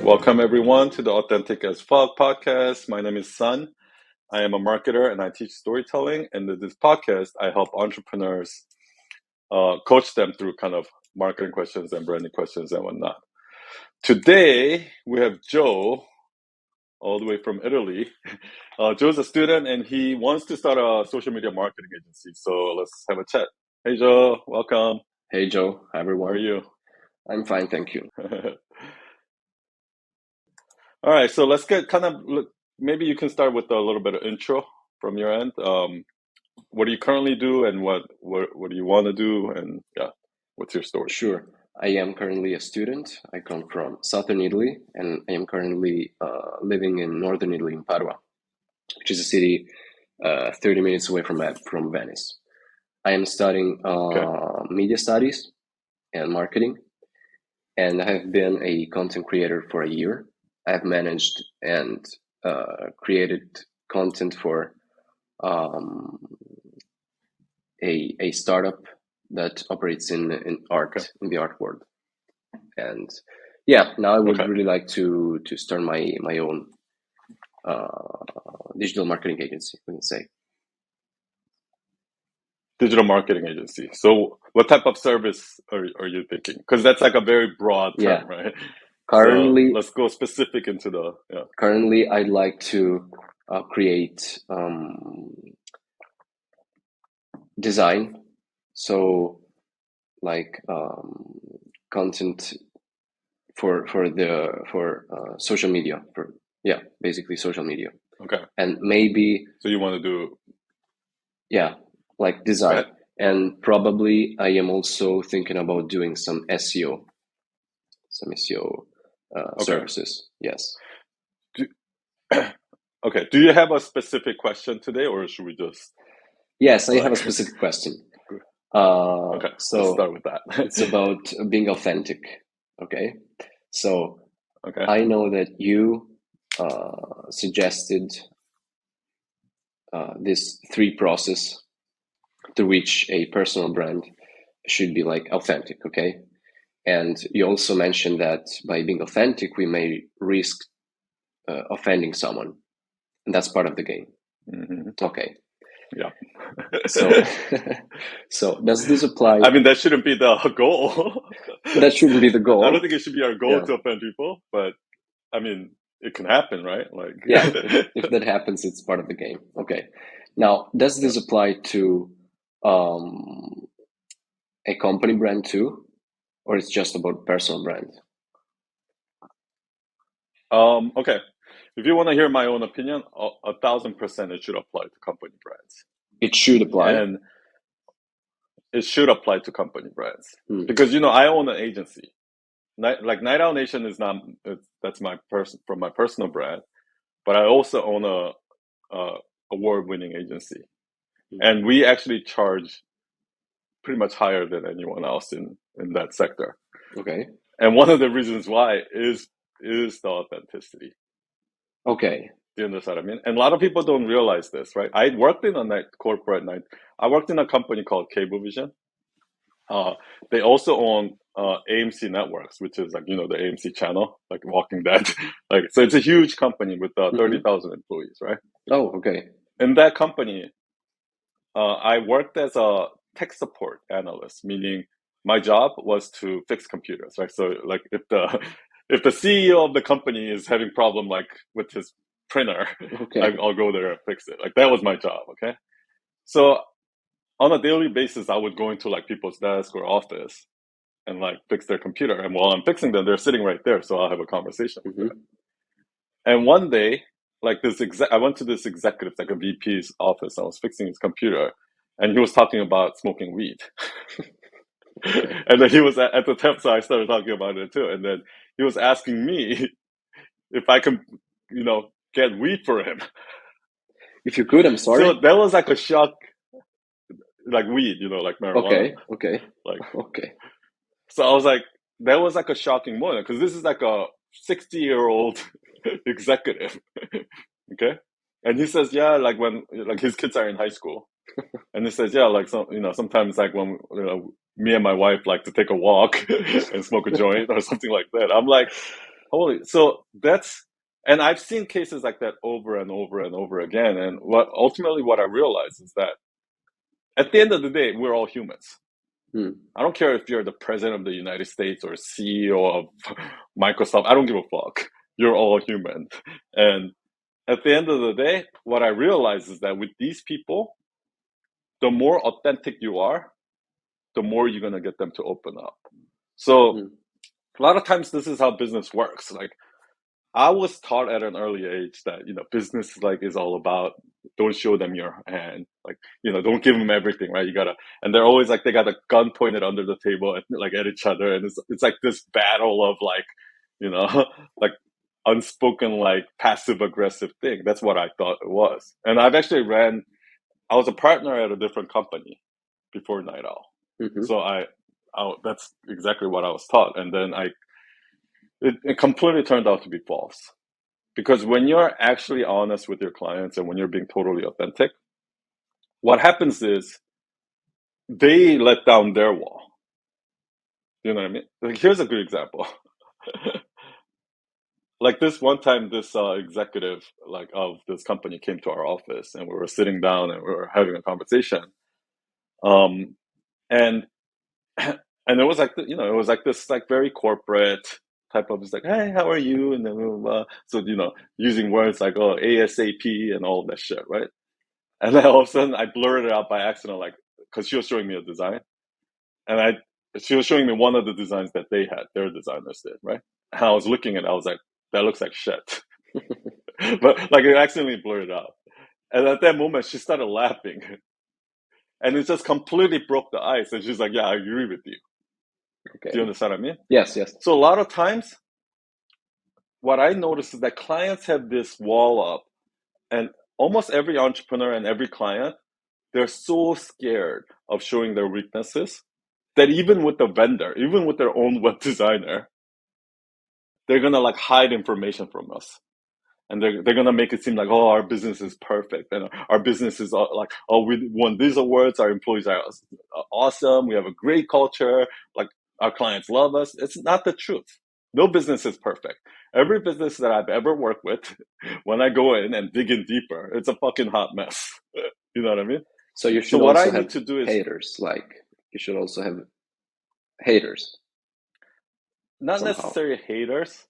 Welcome everyone to the Authentic as Fuck podcast. My name is Sun. I am a marketer and I teach storytelling. And in this podcast, I help entrepreneurs coach them through kind of marketing questions and branding questions and whatnot. Today, we have Joe, all the way from Italy. Joe's a student and he wants to start a social media marketing agency. So let's have a chat. Hey, Joe, welcome. Hey Joe, hi How everyone. are you? I'm fine, thank you. All right, so let's get kind of maybe you can start with a little bit of intro from your end. What do you currently do, and what do you want to do, and yeah, what's your story? Sure. I am currently a student. I come from southern Italy, and I am currently living in northern Italy in Padua, which is a city 30 minutes away from Venice. I am studying Okay, media studies and marketing, and I have been a content creator for a year. I have managed and created content for um, a startup that operates in okay, art in the art world. And yeah, now I would okay. really like to start my own digital marketing agency, we can say. Digital marketing agency. So, what type of service are you thinking? Because that's like a very broad term, Yeah, right? So currently let's go specific into the yeah. currently I'd like to create design, so like content for social media, for yeah, basically social media, Okay. and maybe So you want to do yeah, like design. that? And probably I am also thinking about doing some SEO, some SEO Okay. services. Yes. Do, okay. Do you have a specific question today, or should we just Yes, I have a like? specific question. Okay, let's So start with that. it's about being authentic. Okay. So Okay. I know that you suggested this three process to which a personal brand should be like authentic. Okay. And you also mentioned that by being authentic, we may risk offending someone, and that's part of the game. Hmm. Okay, Yeah. so so does this apply? I mean, that shouldn't be the goal. That shouldn't be the I don't goal. think it should be our goal Yeah, to offend people, but I mean, it can happen, right? Like, yeah. If that happens, it's part of the game. Okay. Now, does yeah. this apply to um, a company brand too, or it's just about personal brand? Okay. If you want to hear my own opinion, 1,000% it should apply to company brands, It should apply. and it should apply to company brands Hmm. because I own an agency. Like Night Owl Nation is not that's my person from my personal brand, but I also own a award-winning agency, and we actually charge pretty much higher than anyone else in that sector. Okay. And one of the reasons why is the authenticity. Okay. Do you understand what I mean? And a lot of people don't realize this, right? I worked in a corporate night. I worked in a company called Cablevision. Uh, they also own AMC Networks, which is like the AMC channel, like Walking Dead. Like so, it's a huge company with Hmm. 30,000 employees, right? Oh, okay. In that company, I worked as a tech support analyst, meaning my job was to fix computers, right? So like if the if the CEO of the company is having problem like with his printer, Okay. I'll go there and fix it. Like that was my job, okay? So on a daily basis, I would go into like people's desk or office and like fix their computer. And while I'm fixing them, they're sitting right there, so I'll have a conversation with them. Hmm. And one day, like I went to this executive, like a VP's office. I was fixing his computer, and he was talking about smoking weed. Okay. And then he was at the temp, so I started talking about it too. And then he was asking me if I can, get weed for him. If you could, I'm So sorry. that was like a shock, like weed, like marijuana. Okay. Okay. Like, Okay. so I was like, that was like a shocking moment because this is like a 60-year-old executive. Okay. And he says, yeah, like when like his kids are in high school. And he says, yeah, like sometimes like when me and my wife like to take a walk and smoke a joint or something like that. I'm like, Holy, so that's, and I've seen cases like that over and over and over again. And what I realized is that at the end of the day, we're all humans. Hmm. I don't care if you're the president of the United States or CEO of Microsoft. I don't give a fuck. You're all human. And at the end of the day, what I realize is that with these people, the more authentic you are, the more you're going to get them to open up. So Hmm. a lot of times this is how business works. Like I was taught at an early age that, business like is all about don't show them your hand. Like, don't give them everything, right? You gotta, and they're always like, they got a gun pointed under the table and like at each other. And it's like this battle of like, you know, like unspoken, like passive aggressive thing. That's what I thought it was. And I was a partner at a different company before Night Owl. Hmm. So that's exactly what I was taught. And then it completely turned out to be false. Because when you're actually honest with your clients and when you're being totally authentic, what happens is they let down their wall. You know what I mean? Like, here's a good example. Like this one time, this executive like of this company came to our office and we were sitting down and we were having a conversation. Um, and and it was like it was like this like very corporate type of, it's like, hey, how are you? And then so using words like, oh, ASAP and all that shit, right? And then all of a sudden I blurted it out by accident, like, because she was showing me a design, and she was showing me one of the designs that their designers did, right? And I was looking at it, I was like, that looks like shit. But like it accidentally blurred out. And at that moment she started laughing. And it just completely broke the ice. And she's like, yeah, I agree with you. Do you Okay. understand what I mean? Yes, yes. So a lot of times what I notice is that clients have this wall up, and almost every entrepreneur and every client, they're so scared of showing their weaknesses that even with the vendor, even with their own web designer, they're gonna like hide information from us. And they're gonna make it seem like, oh, our business is perfect, and our business is like, oh, we won these awards, our employees are awesome, we have a great culture, like our clients love us. It's not the truth. No business is perfect. Every business that I've ever worked with, when I go in and dig in deeper, it's a fucking hot mess. You know what I mean? So you So should what I also need have to do is haters. Like you should also have haters not somehow. necessarily haters.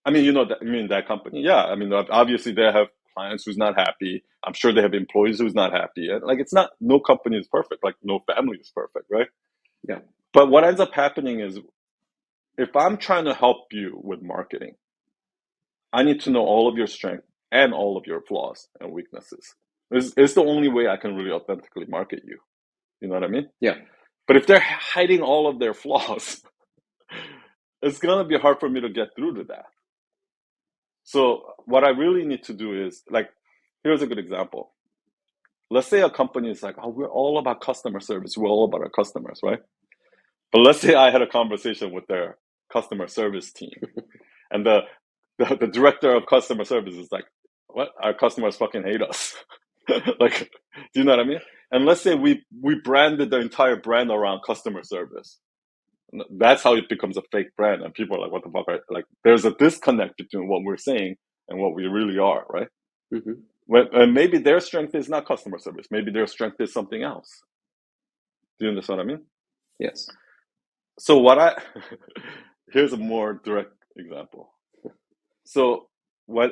I mean, you mean that company? Yeah. I mean, obviously they have clients who's not happy. I'm sure they have employees who's not happy. And like, it's not, no company is perfect. Like, no family is perfect, right? Yeah. But what ends up happening is if I'm trying to help you with marketing, I need to know all of your strengths and all of your flaws and weaknesses. It's the only way I can really authentically market you. You know what I mean? Yeah. But if they're hiding all of their flaws, it's going to be hard for me to get through to that. So what I really need to do is like, here's a good example. Let's say a company is like, oh, we're all about customer service. We're all about our customers, right? But let's say I had a conversation with their customer service team, and the director of customer service is like, what? Our customers fucking hate us. Like, do you know what I mean? And let's say we branded the entire brand around customer service. That's how it becomes a fake brand, and people are like, what the fuck? Like, there's a disconnect between what we're saying and what we really are, right? Hmm. And maybe their strength is not customer service. Maybe their strength is something else. Do you understand what I mean? Yes. So here's a more direct example. So what,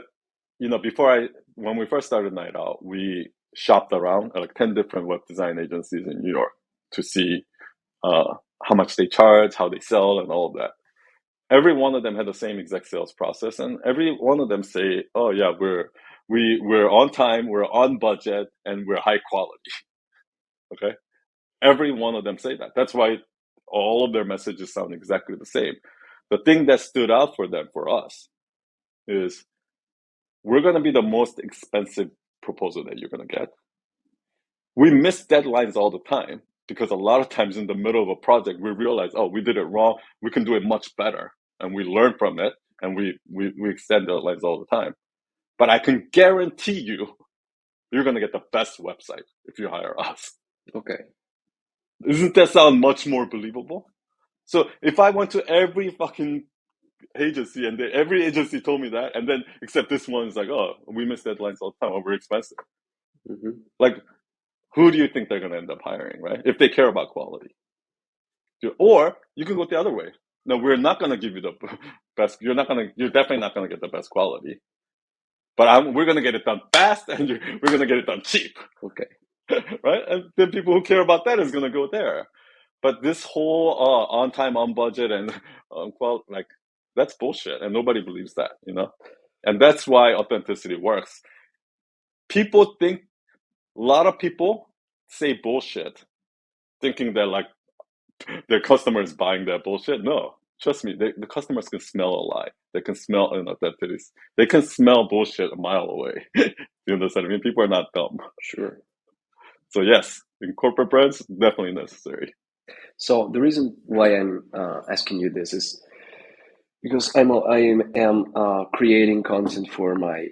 before when we first started Night Owl, we shopped around at like 10 different web design agencies in New York to see how much they charge, how they sell, and all of that. Every one of them had the same exact sales process, and every one of them say, "Oh yeah, we're on time, we're on budget, and we're high quality." Okay, every one of them say that. That's why all of their messages sound exactly the same. The thing that stood out for them, for us, is we're going to be the most expensive proposal that you're going to get. We miss deadlines all the time because a lot of times in the middle of a project, we realize, oh, we did it wrong. We can do it much better. And we learn from it, and we extend deadlines all the time. But I can guarantee you're going to get the best website if you hire us. Okay. Doesn't that sound much more believable? So if I went to every fucking agency, and every agency told me that, and then except this one is like, oh, we miss deadlines all the time, or we're expensive. Mm-hmm. Like, who do you think they're going to end up hiring, right? If they care about quality. Or you can go the other way. No, we're not going to give you the best. You're definitely not going to get the best quality. But we're going to get it done fast, and we're going to get it done cheap. Okay. Right? And the people who care about that is going to go there. But this whole on time, on budget, and like, that's bullshit, and nobody believes that, And that's why authenticity works. People think, a lot of people say bullshit, thinking that like their customers buying that bullshit. No, trust me, the customers can smell a lie. They can smell inauthenticity. They can smell bullshit a mile away. You understand? I mean, people are not dumb. Sure. So yes, in corporate brands, definitely necessary. So the reason why I'm asking you this is because I am creating content for my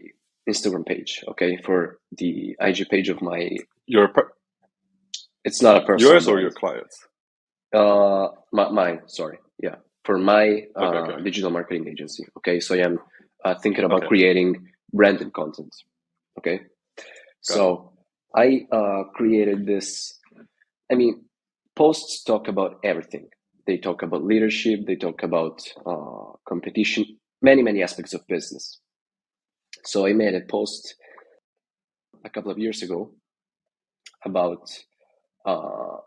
Instagram page, okay, for the IG page of my. It's not a personal Yours or brand. your clients? Mine. Sorry, yeah, for my Okay. digital marketing agency. Okay, so I am thinking about Okay. creating branded content. Okay, so I created this. I mean, posts talk about everything. They talk about leadership. They talk about competition. Many aspects of business. So I made a post a couple of years ago about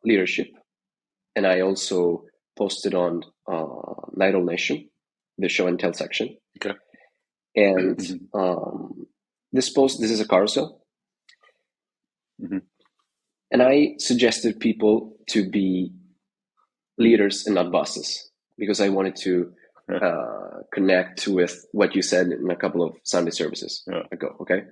leadership, and I also posted on Night Nation, the show and tell section. Okay. And this is a carousel. Mm-hmm. And I suggested people to be leaders and not bosses, because I wanted to connect with what you said in a couple of Sunday services ago. Okay.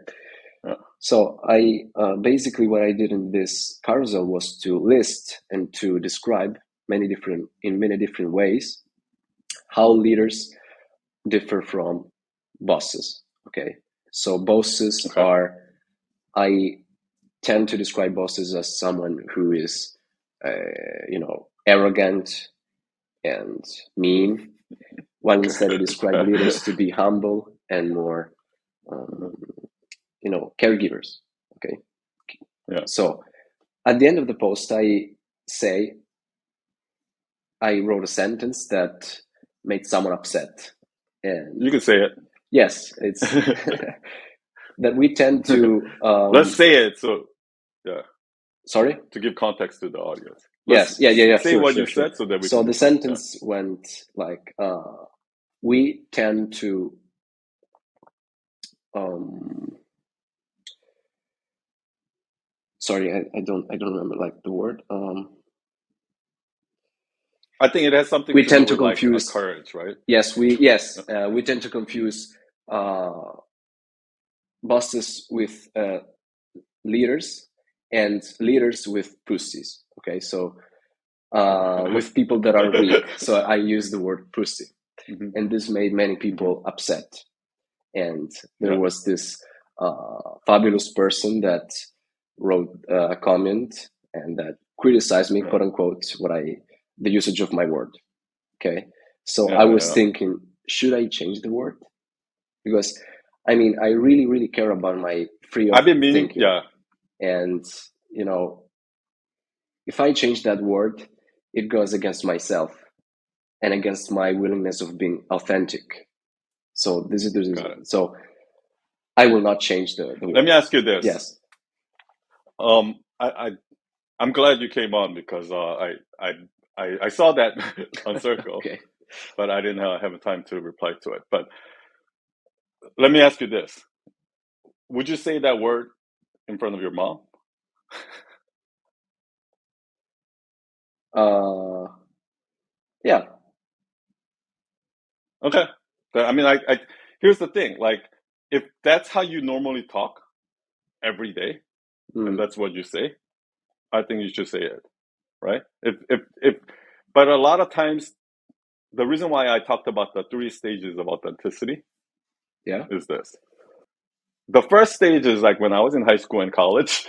Yeah. So I basically, what I did in this carousel was to list and to describe in many different ways how leaders differ from bosses. Okay. So bosses are, I tend to describe bosses as someone who is, arrogant and mean, while instead I describe leaders to be humble and more, caregivers. Okay. Yeah. So at the end of the post, I wrote a sentence that made someone upset. And you can say it. Yes, it's that we tend to. Let's say it. So, yeah. Sorry? To give context to the audience. Yes. Yeah. Say sure, what sure, you sure. said so that we So can. the sentence went like, we tend to. Sorry, I don't remember like the word. I think it has something We to tend do to with confuse like courage, right? Yes, we tend to confuse bosses with leaders and leaders with pussies. Okay, so with people that are weak. So I use the word pussy, and this made many people upset. And there was this fabulous person that wrote a comment and that criticized me, quote unquote, the usage of my word. Okay, so I was thinking, should I change the word? Because I mean, I really care about my free of thinking. Yeah. And if I change that word, it goes against myself and against my willingness of being authentic. So this is the reason. So I will not change the word. Let me ask you this. Yes. I'm glad you came on because I saw that on Circle, Okay. but I didn't have time to reply to it. But let me ask you this: would you say that word in front of your mom? Yeah. Okay. I mean, I here's the thing: like, if that's how you normally talk every day, and that's what you say, I think you should say it, right? But a lot of times, the reason why I talked about the 3 stages of authenticity, is this. The first stage is like when I was in high school and college,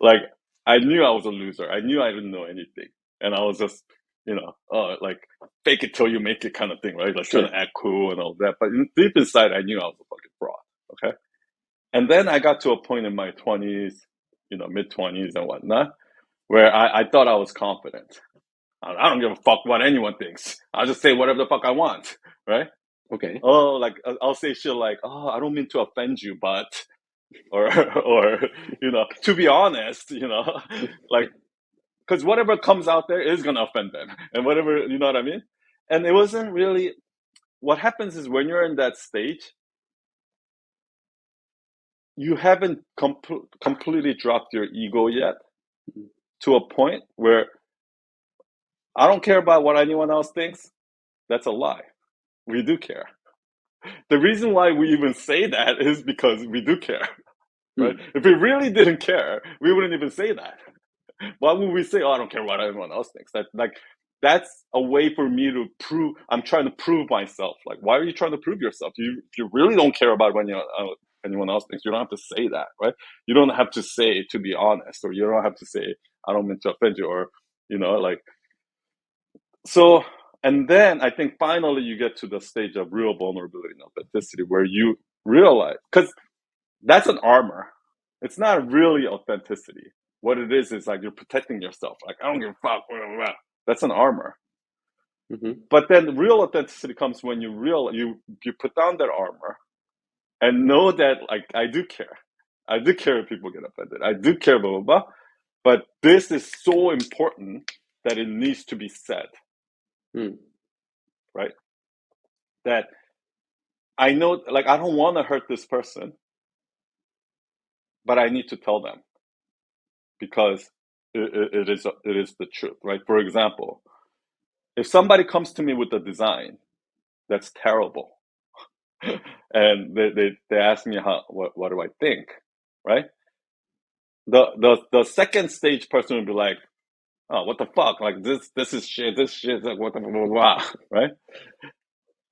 like I knew I was a loser. I knew I didn't know anything, and I was just like fake it till you make it kind of thing, right? Like Sure. trying to act cool and all that. But deep inside, I knew I was a fucking fraud. Okay. And then I got to a point in my 20s, mid 20s and whatnot, where I thought I was confident. I don't give a fuck what anyone thinks. I'll just say whatever the fuck I want, right? Okay. Oh, like I'll say shit like, "Oh, I don't mean to offend you, but," or or to be honest, like because whatever comes out there is gonna offend them, and whatever, you know what I mean. And it wasn't really. What happens is when you're in that stage, you haven't completely dropped your ego yet to a point where I don't care about what anyone else thinks. That's a lie. We do care. The reason why we even say that is because we do care, right? If we really didn't care, we wouldn't even say that. Why would we say, "Oh, I don't care what anyone else thinks"? That's a way for me to prove. I'm trying to prove myself. Like, why are you trying to prove yourself? If you really don't care about what anyone else thinks, you don't have to say that, right? You don't have to say to be honest, or you don't have to say I don't mean to offend you, or like so. And then I think finally you get to the stage of real vulnerability and authenticity, where you realize, because that's an armor. It's not really authenticity. What it is like you're protecting yourself. Like, I don't give a fuck. Blah, blah, blah. That's an armor. But then real authenticity comes when you put down that armor and know that, like, I do care. I do care if people get offended. I do care, blah, blah, blah. But this is so important that it needs to be said. Right? That I know, like, I don't want to hurt this person, but I need to tell them because it is the truth, right? For example, if somebody comes to me with a design that's terrible, and they ask me what do I think, right? The second stage person would be like, "Oh, what the fuck? Like, this is shit. This shit. Like, what the blah, blah, blah," right?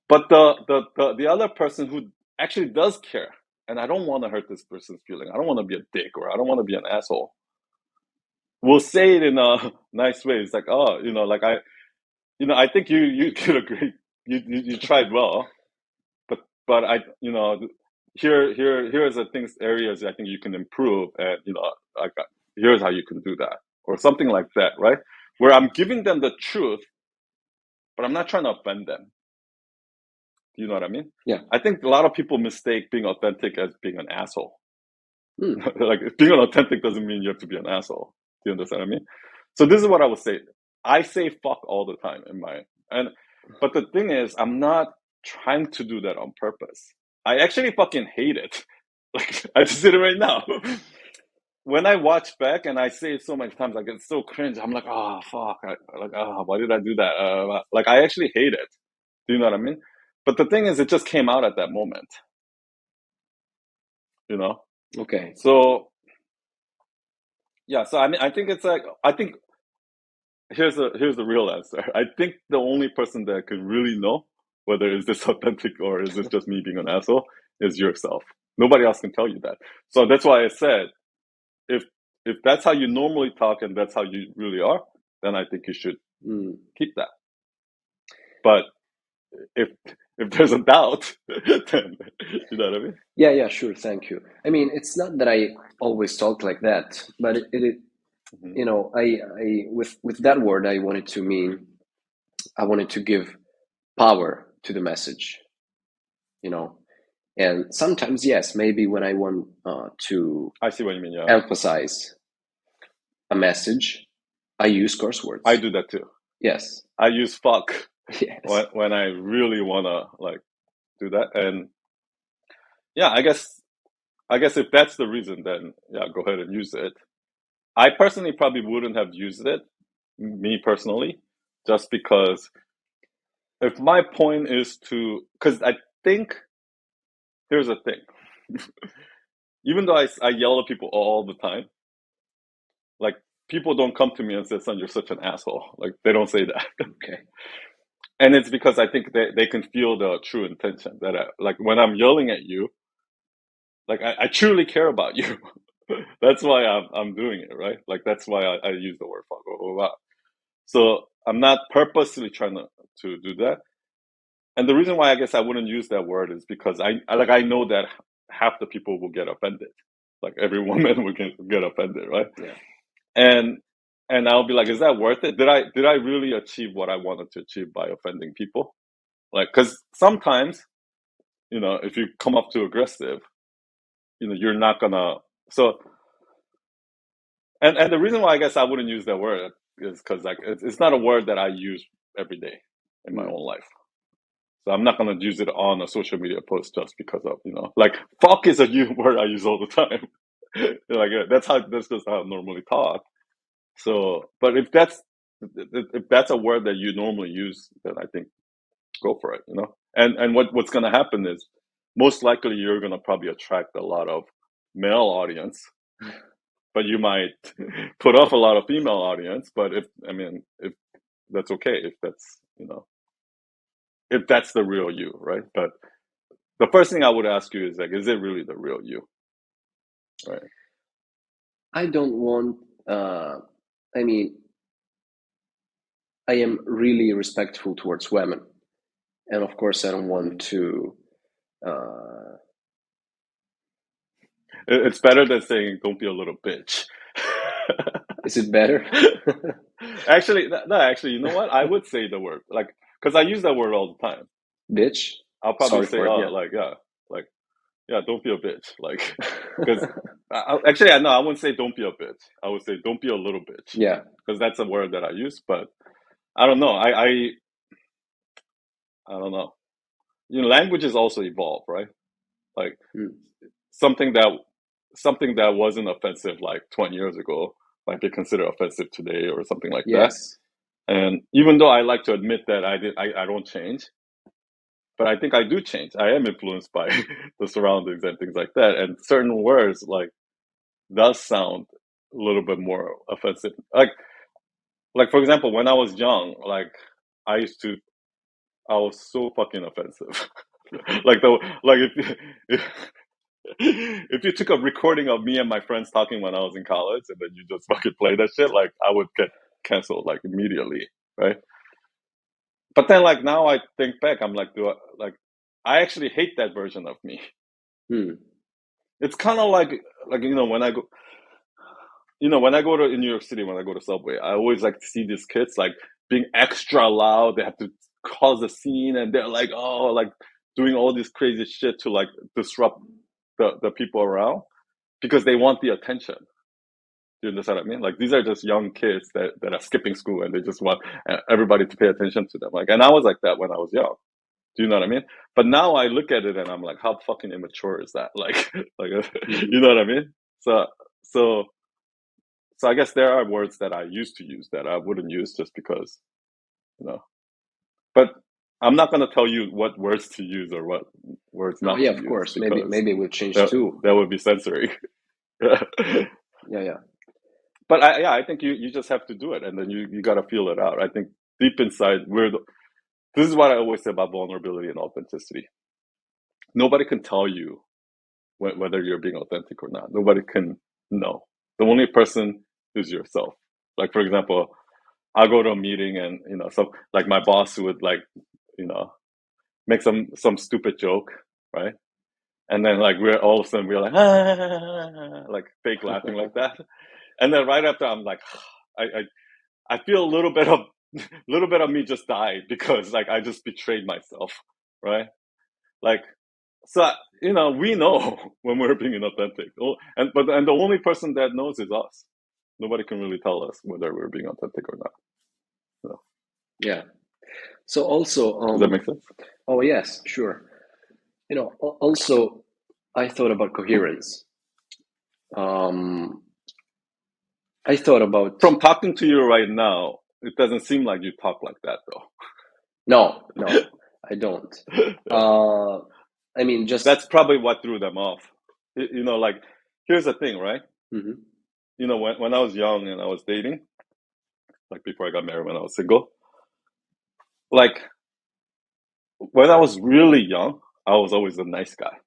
But the other person who actually does care, and I don't want to hurt this person's feeling. I don't want to be a dick, or I don't want to be an asshole. We'll say it in a nice way. It's like, "Oh, like I think you did a great. You tried well, but I here's the things areas I think you can improve, and like here's how you can do that, or something like that, right? Where I'm giving them the truth, but I'm not trying to offend them. Do you know what I mean? Yeah. I think a lot of people mistake being authentic as being an asshole. Like, being authentic doesn't mean you have to be an asshole. Do you understand what I mean? So this is what I would say. I say fuck all the time but the thing is, I'm not trying to do that on purpose. I actually fucking hate it. Like, I just did it right now. When I watch back and I say it so many times, I get so cringe. I'm like, oh fuck, why did I do that? Like, I actually hate it. Do you know what I mean? But the thing is, it just came out at that moment. Okay. So yeah. So I mean, I think it's like, here's the real answer. I think the only person that can really know whether is this authentic or is this just me being an asshole is yourself. Nobody else can tell you that. So that's why I said, if that's how you normally talk and that's how you really are, then I think you should keep that. But if there's a doubt, then you know what I mean? Yeah, sure. Thank you. I mean, it's not that I always talk like that, but I with that word, I wanted to give power to the message, and sometimes, yes, maybe when I want to I see what you mean. Yeah, emphasize a message, I use curse words. I do that too. Yes. I use fuck Yes. when I really wanna, like, do that. And yeah, I guess if that's the reason, then yeah, go ahead and use it. I personally probably wouldn't have used it, me personally, just because if my point is to, because I think here's the thing. Even though I yell at people all the time, like, people don't come to me and say, "Son, you're such an asshole." Like, they don't say that. Okay. And it's because I think they can feel the true intention that like, when I'm yelling at you, like, I truly care about you. That's why I'm doing it, right? Like, that's why I use the word fuck. Blah, blah, blah. So I'm not purposely trying to do that. And the reason why I guess I wouldn't use that word is because I know that half the people will get offended. Like every woman will get offended, right? Yeah. And I'll be like, is that worth it? Did I really achieve what I wanted to achieve by offending people? Like, because sometimes, if you come up too aggressive, you're not gonna. So, and the reason why I guess I wouldn't use that word is because like it's not a word that I use every day in my Mm. own life. So I'm not gonna use it on a social media post just because of like fuck is a word I use all the time. Like that's just how I normally talk. So, but if that's a word that you normally use, then I think go for it. And what's gonna happen is most likely you're gonna probably attract a lot of male audience, but you might put off a lot of female audience. But if that's okay, if that's the real you, right? But the first thing I would ask you is like, is it really the real you, right? I don't want, I mean, I am really respectful towards women. And of course, I don't want to. Uh, It's better than saying "don't be a little bitch." is it better? Actually, no. Actually, you know what? I would say the word like because I use that word all the time. Bitch? I'll probably Sorry say, for it, "Oh, yeah. like yeah, don't be a bitch." Like because actually, no, I wouldn't say "don't be a bitch." I would say "don't be a little bitch" Yeah. because that's a word that I use. But I don't know. I don't know. Languages also evolve, right? Like Mm. something that something that wasn't offensive like 20 years ago might be considered offensive today or something like that. Yes. And even though I like to admit that I don't change, but I think I do change. I am influenced by the surroundings and things like that. And certain words like does sound a little bit more offensive. Like for example, when I was young, like I used to I was so fucking offensive. Like if if you took a recording of me and my friends talking when I was in college and then you just fucking play that shit, like I would get canceled like immediately, right? But then like now I think back, I'm like, I actually hate that version of me. Mm. It's kind of like when I go to in New York City when I go to Subway, I always like to see these kids like being extra loud. They have to cause a scene and they're like, oh, like doing all this crazy shit to like disrupt the people around because they want the attention. Do you understand what I mean? Like these are just young kids that are skipping school and they just want everybody to pay attention to them. Like, and I was like that when I was young. Do you know what I mean? But now I look at it and I'm like, how fucking immature is that? Like, Mm-hmm. you know what I mean? So, so, so I guess there are words that I used to use that I wouldn't use just because, you know. But I'm not gonna tell you what words to use or what words Oh not yeah, to of use course. Maybe because maybe it will change too. that would be censoring. Yeah, yeah. But I think you just have to do it, and then you got to feel it out. I think deep inside, this is what I always say about vulnerability and authenticity. Nobody can tell you whether you're being authentic or not. Nobody can know. The only person is yourself. Like for example, I go to a meeting, and some like my boss would like you know make some stupid joke, right? And then like we're all of a sudden we're like like fake laughing like that, and then right after I'm like I I feel a little bit of me just died because like I just betrayed myself, right? Like so we know when we're being inauthentic. And the only person that knows is us. Nobody can really tell us whether we're being authentic or not. So, Yeah. So also, does that make sense? oh yes, sure. Also, I thought about coherence. Um, I thought about From talking to you right now, it doesn't seem like you talk like that no, no, I don't. though. I mean, just That's probably what threw them off. Like here's the thing, right? mhm. When I was young and I was dating, like before I got married, when I was single, like when I was really young, I was always the nice guy,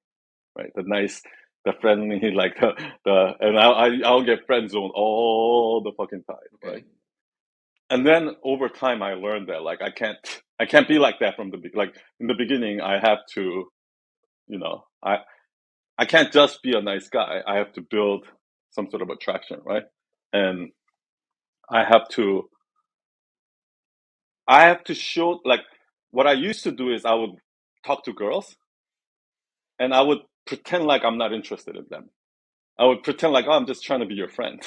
right? The nice, the friendly, like and I'll get friend zoned all the fucking time, right? Okay. and then over time I learned that like I can't be like that from like in the beginning. I have to, you know, I can't just be a nice guy. I have to build some sort of attraction, right? And I have to I have to show like what I used to do is I would talk to girls and I would pretend like I'm not interested in them. I would pretend like, oh, I'm just trying to be your friend.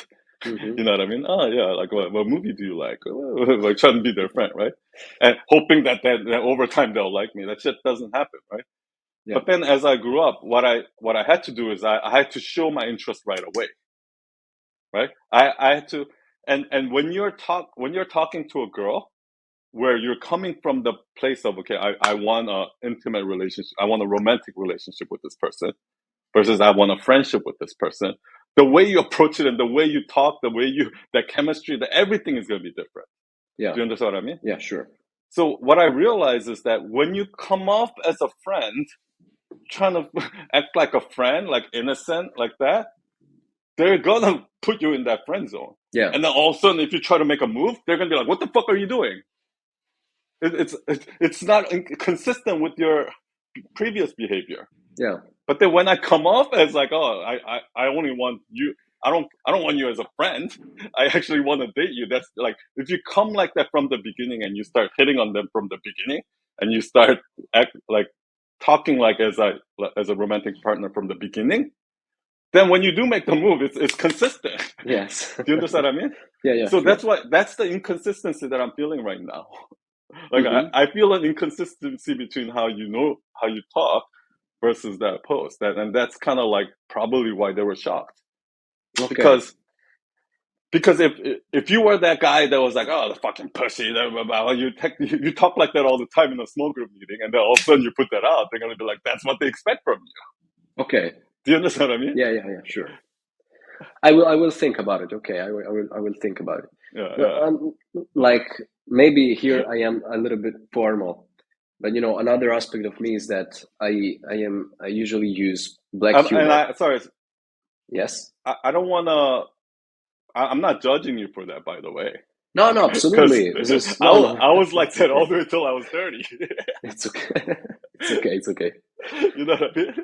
Mm-hmm. You know what I mean? Oh yeah, like what movie do you like? Like trying to be their friend, right? And hoping that over time they'll like me. That shit doesn't happen, right? Yeah. But then as I grew up, what I had to do is I had to show my interest right away, right? I had to, and when you're talking to a girl where you're coming from the place of okay, I want a intimate relationship, I want a romantic relationship with this person, versus I want a friendship with this person. The way you approach it and the way you talk, the way you that chemistry, that everything is going to be different. Yeah. Do you understand what I mean? Yeah. Sure. So what I realize is that when you come off as a friend, trying to act like a friend, like innocent, like that, they're gonna put you in that friend zone. Yeah. And then all of a sudden, if you try to make a move, they're gonna be like, "What the fuck are you doing?" It's not consistent with your previous behavior. Yeah. But then when I come off as like, oh, I only want you. I don't want you as a friend. I actually want to date you. That's like if you come like that from the beginning and you start hitting on them from the beginning and you start act like talking like as a romantic partner from the beginning, then when you do make the move, it's consistent. Yes. Do you understand what I mean? Yeah. Yeah. So Sure. that's the inconsistency that I'm feeling right now. Like Mm-hmm. I feel an inconsistency between how you know how you talk versus that post. And that's kind of like probably why they were shocked. Okay. Because if you were that guy that was like, oh, the fucking pussy, blah, blah, blah, you talk like that all the time in a small group meeting, and then all of a sudden you put that out, they're gonna be like, that's what they expect from you. Okay. Do you understand what I mean? Yeah. Yeah. Yeah. Sure. I will think about it. Okay. I will think about it. Yeah, But, yeah. like maybe here I am a little bit formal, but another aspect of me is that I usually use black And humor. sorry, Yes. I don't wanna. I'm not judging you for that, by the way, No, no, because absolutely. This is no, no. I was like It's that okay. all the way till I was 30. It's okay. It's okay. It's okay. You know what I mean?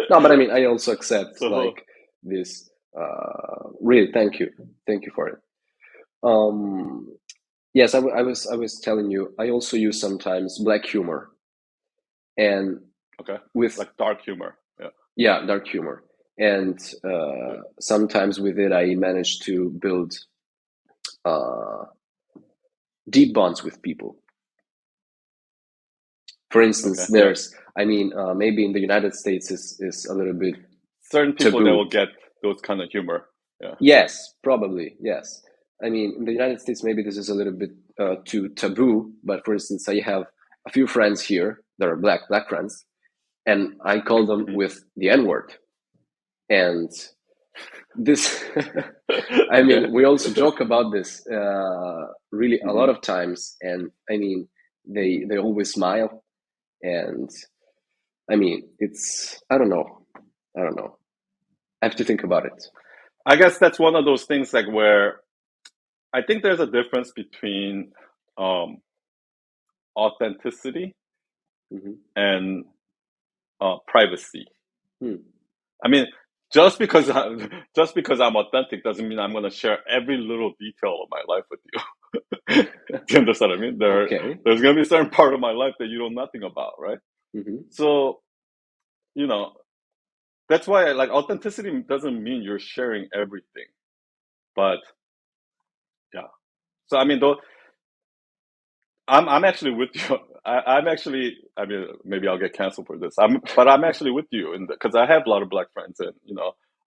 No, but I mean, I also accept So like this. Really, thank you for it. Um, yes, I was telling you. I also use sometimes black humor, and okay, with like dark humor. Yeah. yeah, dark humor, and sometimes with it I manage to build uh, deep bonds with people. For Okay. instance, Yeah. maybe in the United States is a little bit Certain people that will taboo. get those kind of humor. Yeah. Yes, probably, yes. I mean, in the United States, maybe this is a little bit too taboo. But for instance, I have a few friends here that are black friends, and I call them Mhm. with the N word. And this, I Okay. mean, we also joke about this really a lot Hmm. of times. And I mean, they always smile. And I mean, it's I don't know, I don't know. I have to think about it. I guess that's one of those things like where I think there's a difference between um, authenticity Hmm. and privacy. Hmm. I mean, just because I'm authentic doesn't mean I'm going to share every little detail of my life with you. Do you understand what I mean? Okay. There's going to be a certain part of my life that you know nothing about, right? Hmm. So, you know, that's why like authenticity doesn't mean you're sharing everything, but yeah. So I mean, though, I'm actually with you. I'm actually. I mean, maybe I'll get canceled for this. But I'm actually with you in because I have a lot of black friends, and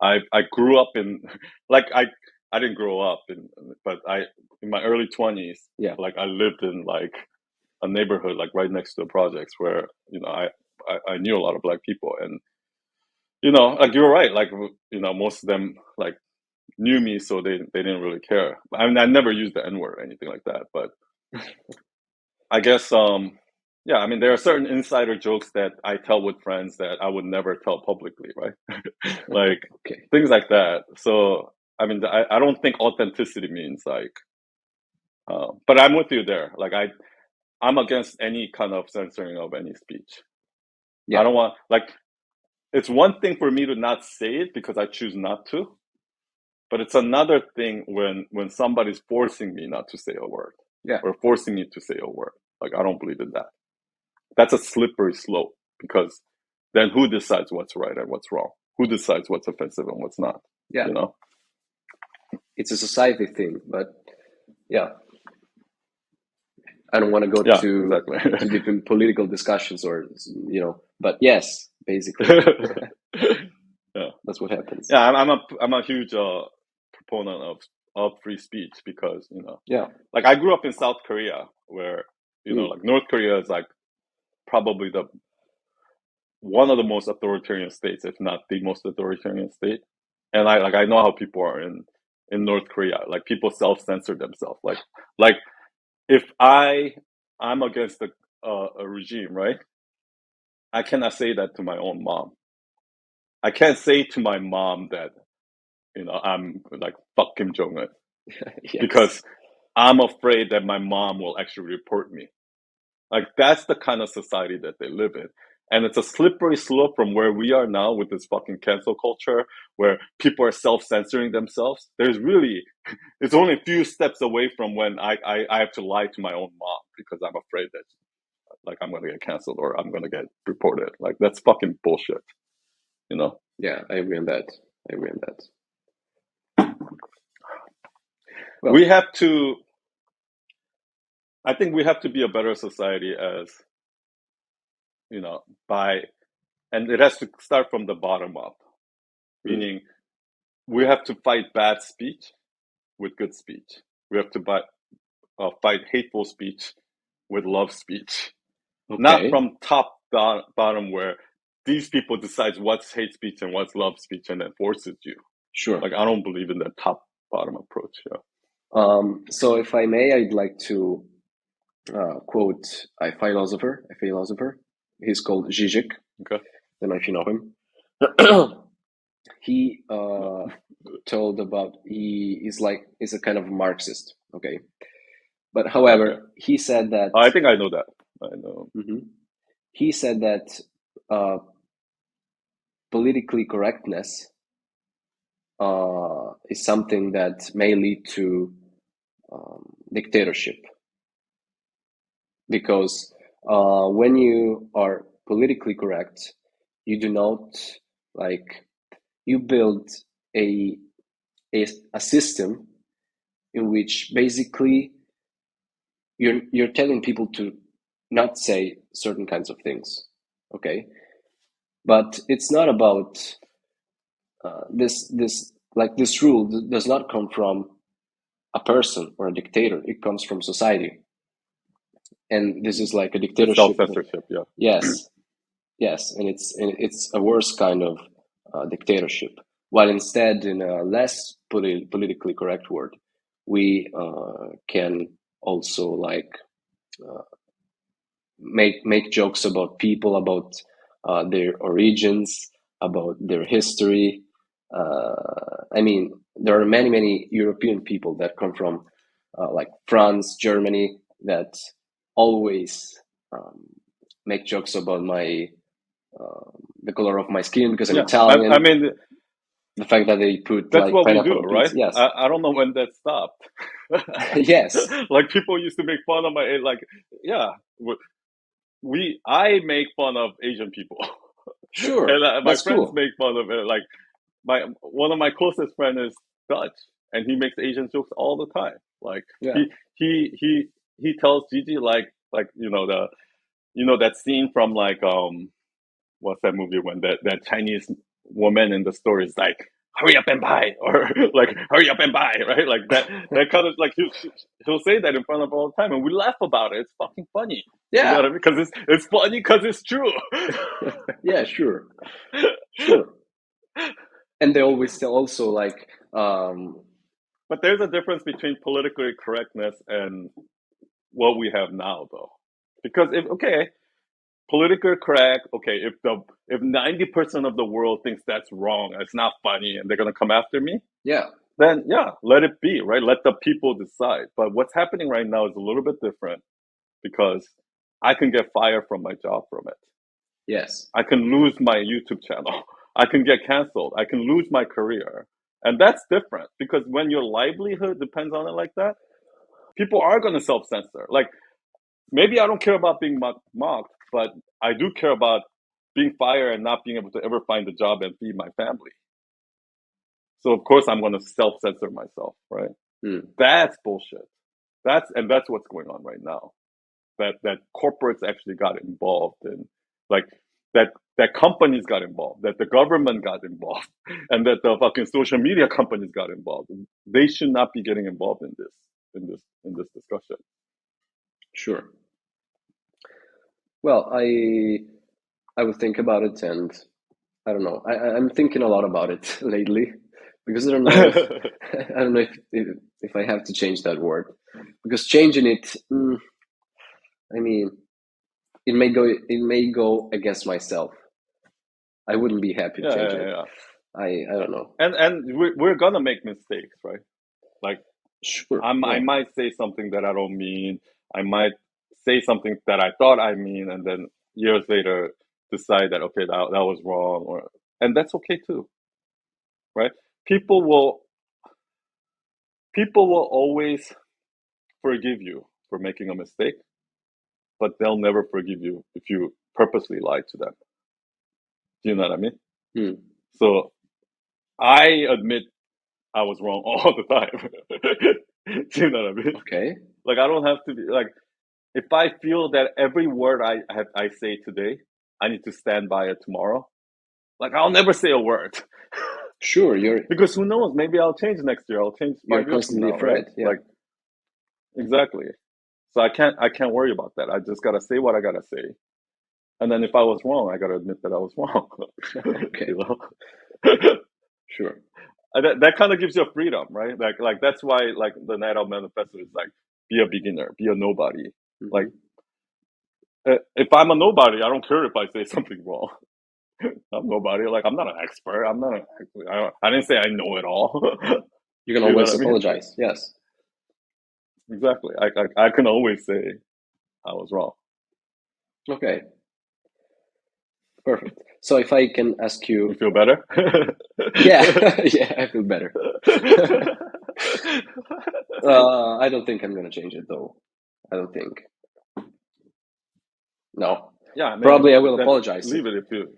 I grew up in like I didn't grow up in, but I in my early 20s, Yeah. like I lived in like a neighborhood like right next to the projects where I knew a lot of black people, and like you're right, like most of them like knew me, so they didn't really care. I mean, I never used the N word or anything like that, but I guess yeah, I mean there are certain insider jokes that I tell with friends that I would never tell publicly, right? Like Okay. things like that. So I mean I don't think authenticity means like But I'm with you there. Like I'm against any kind of censoring of any speech. I Yeah, don't want like it's one thing for me to not say it because I choose not to, but it's another thing when somebody's forcing me not to say a word yeah, or forcing me to say a word. Like I don't believe in that. That's a slippery slope because then who decides what's right and what's wrong? Who decides what's offensive and what's not? yeah. You know? It's a society thing, but yeah, I don't want to go Yeah, too exactly. too deep in political discussions or but yes, basically, Yeah, that's what happens. yeah. I'm a huge proponent of free speech because Yeah. like I grew up in South Korea where Mm. like North Korea is like probably the one of the most authoritarian states, if not the most authoritarian state. And I know how people are in North Korea. Like people self censor themselves. Like if I'm against a regime, right? I cannot say that to my own mom. I can't say to my mom that I'm like fuck Kim Jong Un Yes. because I'm afraid that my mom will actually report me. Like that's the kind of society that they live in. And it's a slippery slope from where we are now with this fucking cancel culture where people are self-censoring themselves. It's only a few steps away from when I have to lie to my own mom because I'm afraid that like I'm gonna get canceled or I'm gonna get reported. Like that's fucking bullshit, you know? Yeah, I agree on that. I agree on that. We Well, have to I think we have to be a better society as, by and it has to start from the bottom up, mm, meaning we have to fight bad speech with good speech. We have to fight hateful speech with love speech, not okay, from top down, bottom where these people decide what's hate speech and what's love speech and then forces you. sure. Like I don't believe in that top bottom approach. Yeah. So if I may, I'd like to quote a philosopher. He's called Zizek. Okay. Don't know if you know him. He No. told about he's a kind of Marxist. Okay, but Okay. however, he said that I think I know that. I know. mhm, he said that uh, politically correctness is something that may lead to dictatorship because when you are politically correct, you do not like you build a a system in which basically you're telling people to not say certain kinds of things, okay? But it's not about this rule does not come from a person or a dictator. It comes from society, and this is like a It's self dictatorship. censorship. Yeah. Yes, yes, and it's a worse kind of dictatorship. While instead, in a less politically correct word, we can also like make jokes about people, about their origins, about their history. I mean, there are many European people that come from like France, Germany, that always um, make jokes about my the color of my skin because I'm Yeah. I Italian. mean, The fact that they put that's like what we pineapple do, on right? pizza. Yes, I don't know when that stopped. yes, Like people used to make fun of my like, yeah, I make fun of Asian people, sure, and my that's friends cool. make fun of it. Like my one of my closest friends is Dutch, and he makes Asian jokes all the time. Like Yeah, he tells Gigi like that scene from like what's that movie when that Chinese woman in the store is like, hurry up and buy, or like, hurry up and buy, right? Like that kind of like he'll say that in front of all the time, and we laugh about it. It's fucking funny. You know what yeah, I mean? Because it's funny because it's true. yeah, sure, sure. And they always tell also like But there's a difference between politically correctness and what we have now, though. Because if okay, politically correct, okay, if 90% of the world thinks that's wrong, it's not funny, and they're gonna come after me, yeah, then yeah, let it be, right? Let the people decide. But what's happening right now is a little bit different because I can get fired from my job from it. Yes. I can lose my YouTube channel. I can get canceled. I can lose my career. And that's different because when your livelihood depends on it like that, people are going to self censor. Like, maybe I don't care about being mocked, but I do care about being fired and not being able to ever find a job and feed my family. So, of course, I'm going to self censor myself, right? Mm. That's bullshit. That's what's going on right now. That corporates actually got involved in, like, that companies got involved, that the government got involved, and that the fucking social media companies got involved. They should not be getting involved in this discussion. Sure. Well, I would think about it, and I don't know. I'm thinking a lot about it lately because I don't know if I don't know if I have to change that word, because changing it, I mean, it may go against myself. I wouldn't be happy Yeah, changing yeah, it. yeah. I don't know. And we're gonna make mistakes, right? Like, Sure. I Yeah. might say something that I don't mean. I might say something that I thought I mean, and then years later decide that okay, that was wrong, or and that's okay too, right? People will people will always forgive you for making a mistake, but they'll never forgive you if you purposely lied to them. Do you know what I mean? Hmm. So I admit I was wrong all the time. Do you know what I mean? Okay. Like, I don't have to be like, if I feel that every word I say today, I need to stand by it tomorrow. Like, I'll never say a word Sure. You're because who knows? Maybe I'll change next year. I'll change you're 5 years from constantly now, right? afraid. Yeah. Like, exactly. So I can't worry about that. I just gotta say what I gotta say, and then if I was wrong, I gotta admit that I was wrong. Okay. You know, Sure. that kind of gives you a freedom, right? Like that's why like the Night Owl Manifesto is like, be a beginner, be a nobody. Like, Hmm. if I'm a nobody, I don't care if I say something wrong. I'm nobody. Like, I'm not an expert. I'm not. I didn't say I know it all. You can You know what always I mean? apologize. Yes. Exactly. I can always say I was wrong. Okay. Perfect. So if I can ask You you, feel better? yeah, yeah, I feel better. I don't think I'm gonna change it though. I don't think. No. Yeah, I mean, Probably I will then apologize if, leave it if you.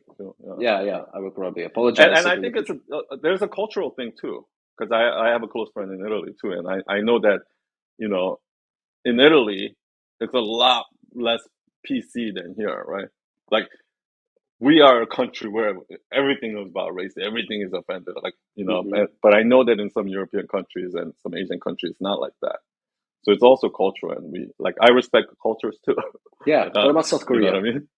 Yeah. yeah, yeah, I will probably And apologize and if I in the think it's future. there's a cultural thing too, because I have a close friend in Italy too, and I know that, you know in Italy it's a lot less PC than here, right? Like, we are a country where everything is about race, everything is offended, like, Hmm. but I know that in some European countries and some Asian countries, not like that. So it's also cultural, and we like, I respect the cultures too. Yeah. What about South You know what Korea? I mean?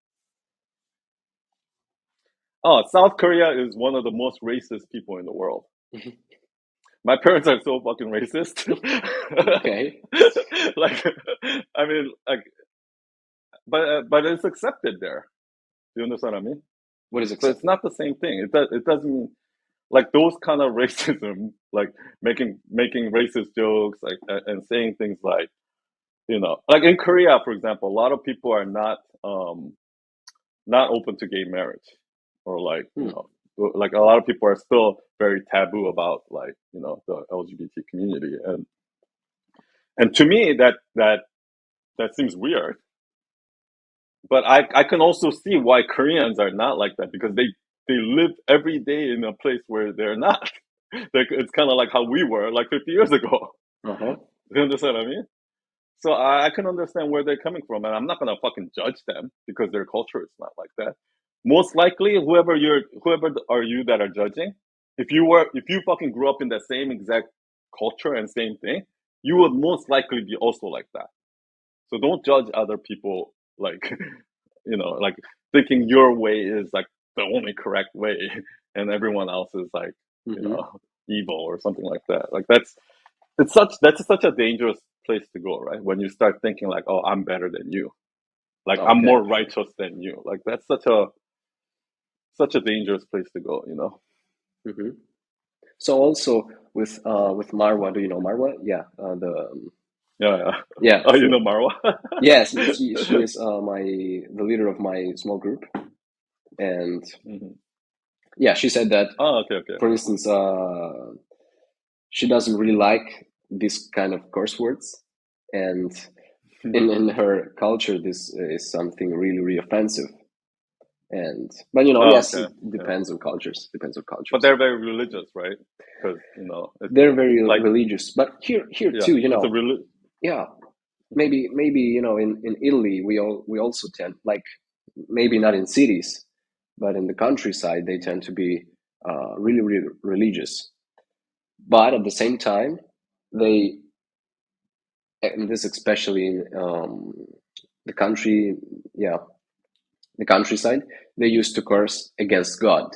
Oh, South Korea is one of the most racist people in the world. My parents are so fucking racist. Okay. Like, I mean, like, but it's accepted there. Do you understand what I mean? What is So it's accepted? not the same thing. It doesn't, like, those kind of racism, like making racist jokes, like, and saying things like, like in Korea, for example, a lot of people are not open to gay marriage, or like, Hmm. like, a lot of people are still very taboo about, like, the LGBT community, and to me that seems weird. But I can also see why Koreans are not like that, because they live every day in a place where they're not. Like, it's kind of like how we were like 50 years ago. Uh-huh. You understand what I mean? So I can understand where they're coming from, and I'm not gonna fucking judge them because their culture is not like that. Most likely, whoever are you that are judging, if you fucking grew up in the same exact culture and same thing, you would most likely be also like that. So don't judge other people, like, like, thinking your way is like the only correct way, and everyone else is like, you Hmm. know, evil or something like that. Like, that's such a dangerous place to go, right? When you start thinking like, oh, I'm better than you, like, I'm Okay. more Sure. righteous than you. Like, that's such a dangerous place to go. Hmm. So also with Marwa, do you know Marwa? Yeah, Yeah. yeah. Oh, you So know Marwa? yes, she is the leader of my small group, and Mhm. yeah, she said that, Oh, okay. for instance, she doesn't really like this kind of curse words, and in her culture, this is something really offensive. And but Oh, yes, okay. it Yeah. depends on cultures. But they're very religious, right? Because it's They're very like, religious, but here yeah, too, it's a reli- yeah, maybe in Italy we also tend, like, maybe not in cities, but in the countryside they tend to be really religious. But at the same time, they, and this especially in the country, yeah, the countryside, they used to curse against God.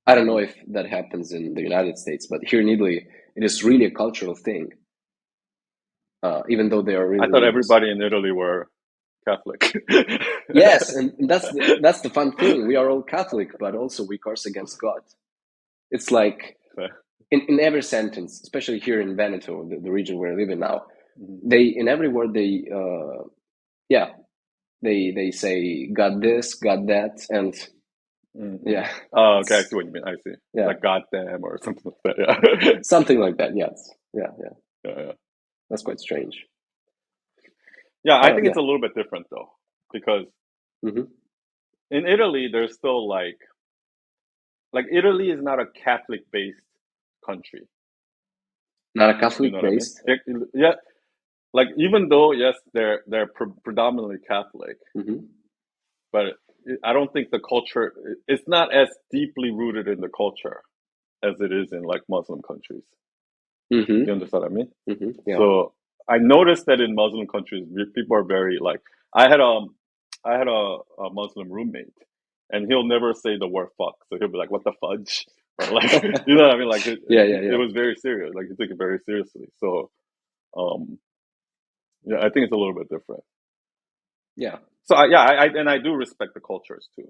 I don't know if that happens in the United States, but here in Italy, it is really a cultural thing, even though they are I really thought religious. everybody in Italy were Catholic. Yes, and that's the fun thing. We are all Catholic, but also we curse against God. It's like in every sentence, especially here in Veneto, the region where I live in now, Mhm. they, in every word, they yeah, they say God this, God that, and Mhm. yeah, Oh, okay. I it's, see what you mean. I see. yeah, Like goddamn or something like that. something like that. Yes, yeah, Yeah. that's quite strange. Yeah, I think Yeah. it's a little bit different though, because Hmm. in Italy, there's still like Italy is not a Catholic based country. Not a You know Catholic what I mean? based. Yeah, like even though yes, they're predominantly Catholic, Hmm. but I don't think the culture it's not as deeply rooted in the culture as it is in like Muslim countries. You Hmm. understand what I mean? Yeah. So I noticed that in Muslim countries, people are very like I had I had a Muslim roommate, and he'll never say the word fuck. So he'll be like, "What the fudge?" Or like, you know what I mean? Like it Yeah. was very serious. Like he took it very seriously. So um, yeah, I think it's a little bit different. Yeah. So and I do respect the cultures too.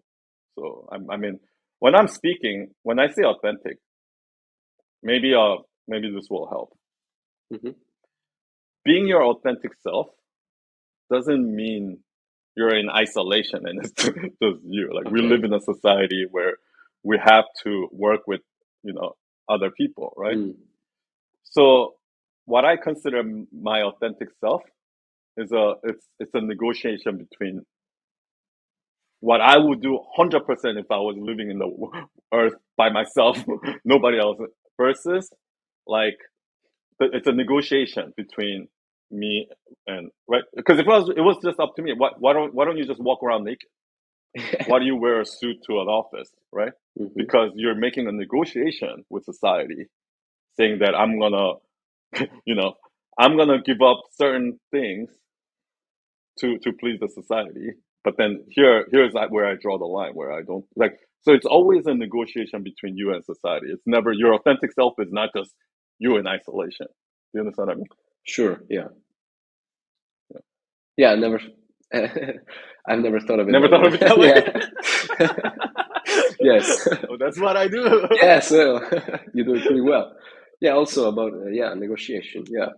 So I mean, when I'm speaking, when I say authentic, maybe maybe this will help. Hmm. Being your authentic self doesn't mean you're in isolation and it's just you. Like we live Okay. in a society where we have to work with, you know, other people, right? Mm. So what I consider my authentic self is it's a negotiation between what I would do 100% if I was living in the earth by myself, nobody else, versus like it's a negotiation between me and right because if it was just up to me, why don't you just walk around naked? Why do you wear a suit to an office, right? Hmm. Because you're making a negotiation with society, saying that I'm gonna, you know, I'm gonna give up certain things to please the society. But then here's where I draw the line, where I don't like. So it's always a negotiation between you and society. It's never your authentic self is not just you in isolation. Do you understand what I mean? Sure. Yeah. Yeah. Yeah. I never. I've never thought of it Never that thought way. of it that way. Yeah. Yes. Oh, that's what I do. Yeah. So you do it pretty well. Yeah. Also about yeah, negotiation. Yeah.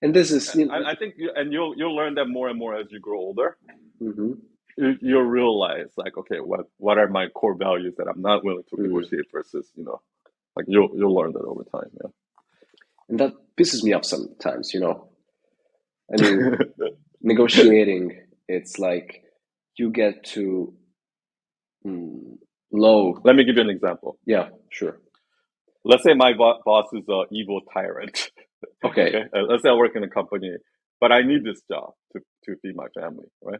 And this is I think and you'll learn that more and more as you grow older. hmm. You'll realize like, okay, what are my core values that I'm not willing to Mm. negotiate versus, like you'll learn that over time. And that pisses me off sometimes. I mean, Yeah. negotiating. It's like you get to mm, low. Let me give you an example. Yeah. Sure. Let's say my boss is a evil tyrant. Okay. Okay, let's say I work in a company, but I need this job to feed my family, right?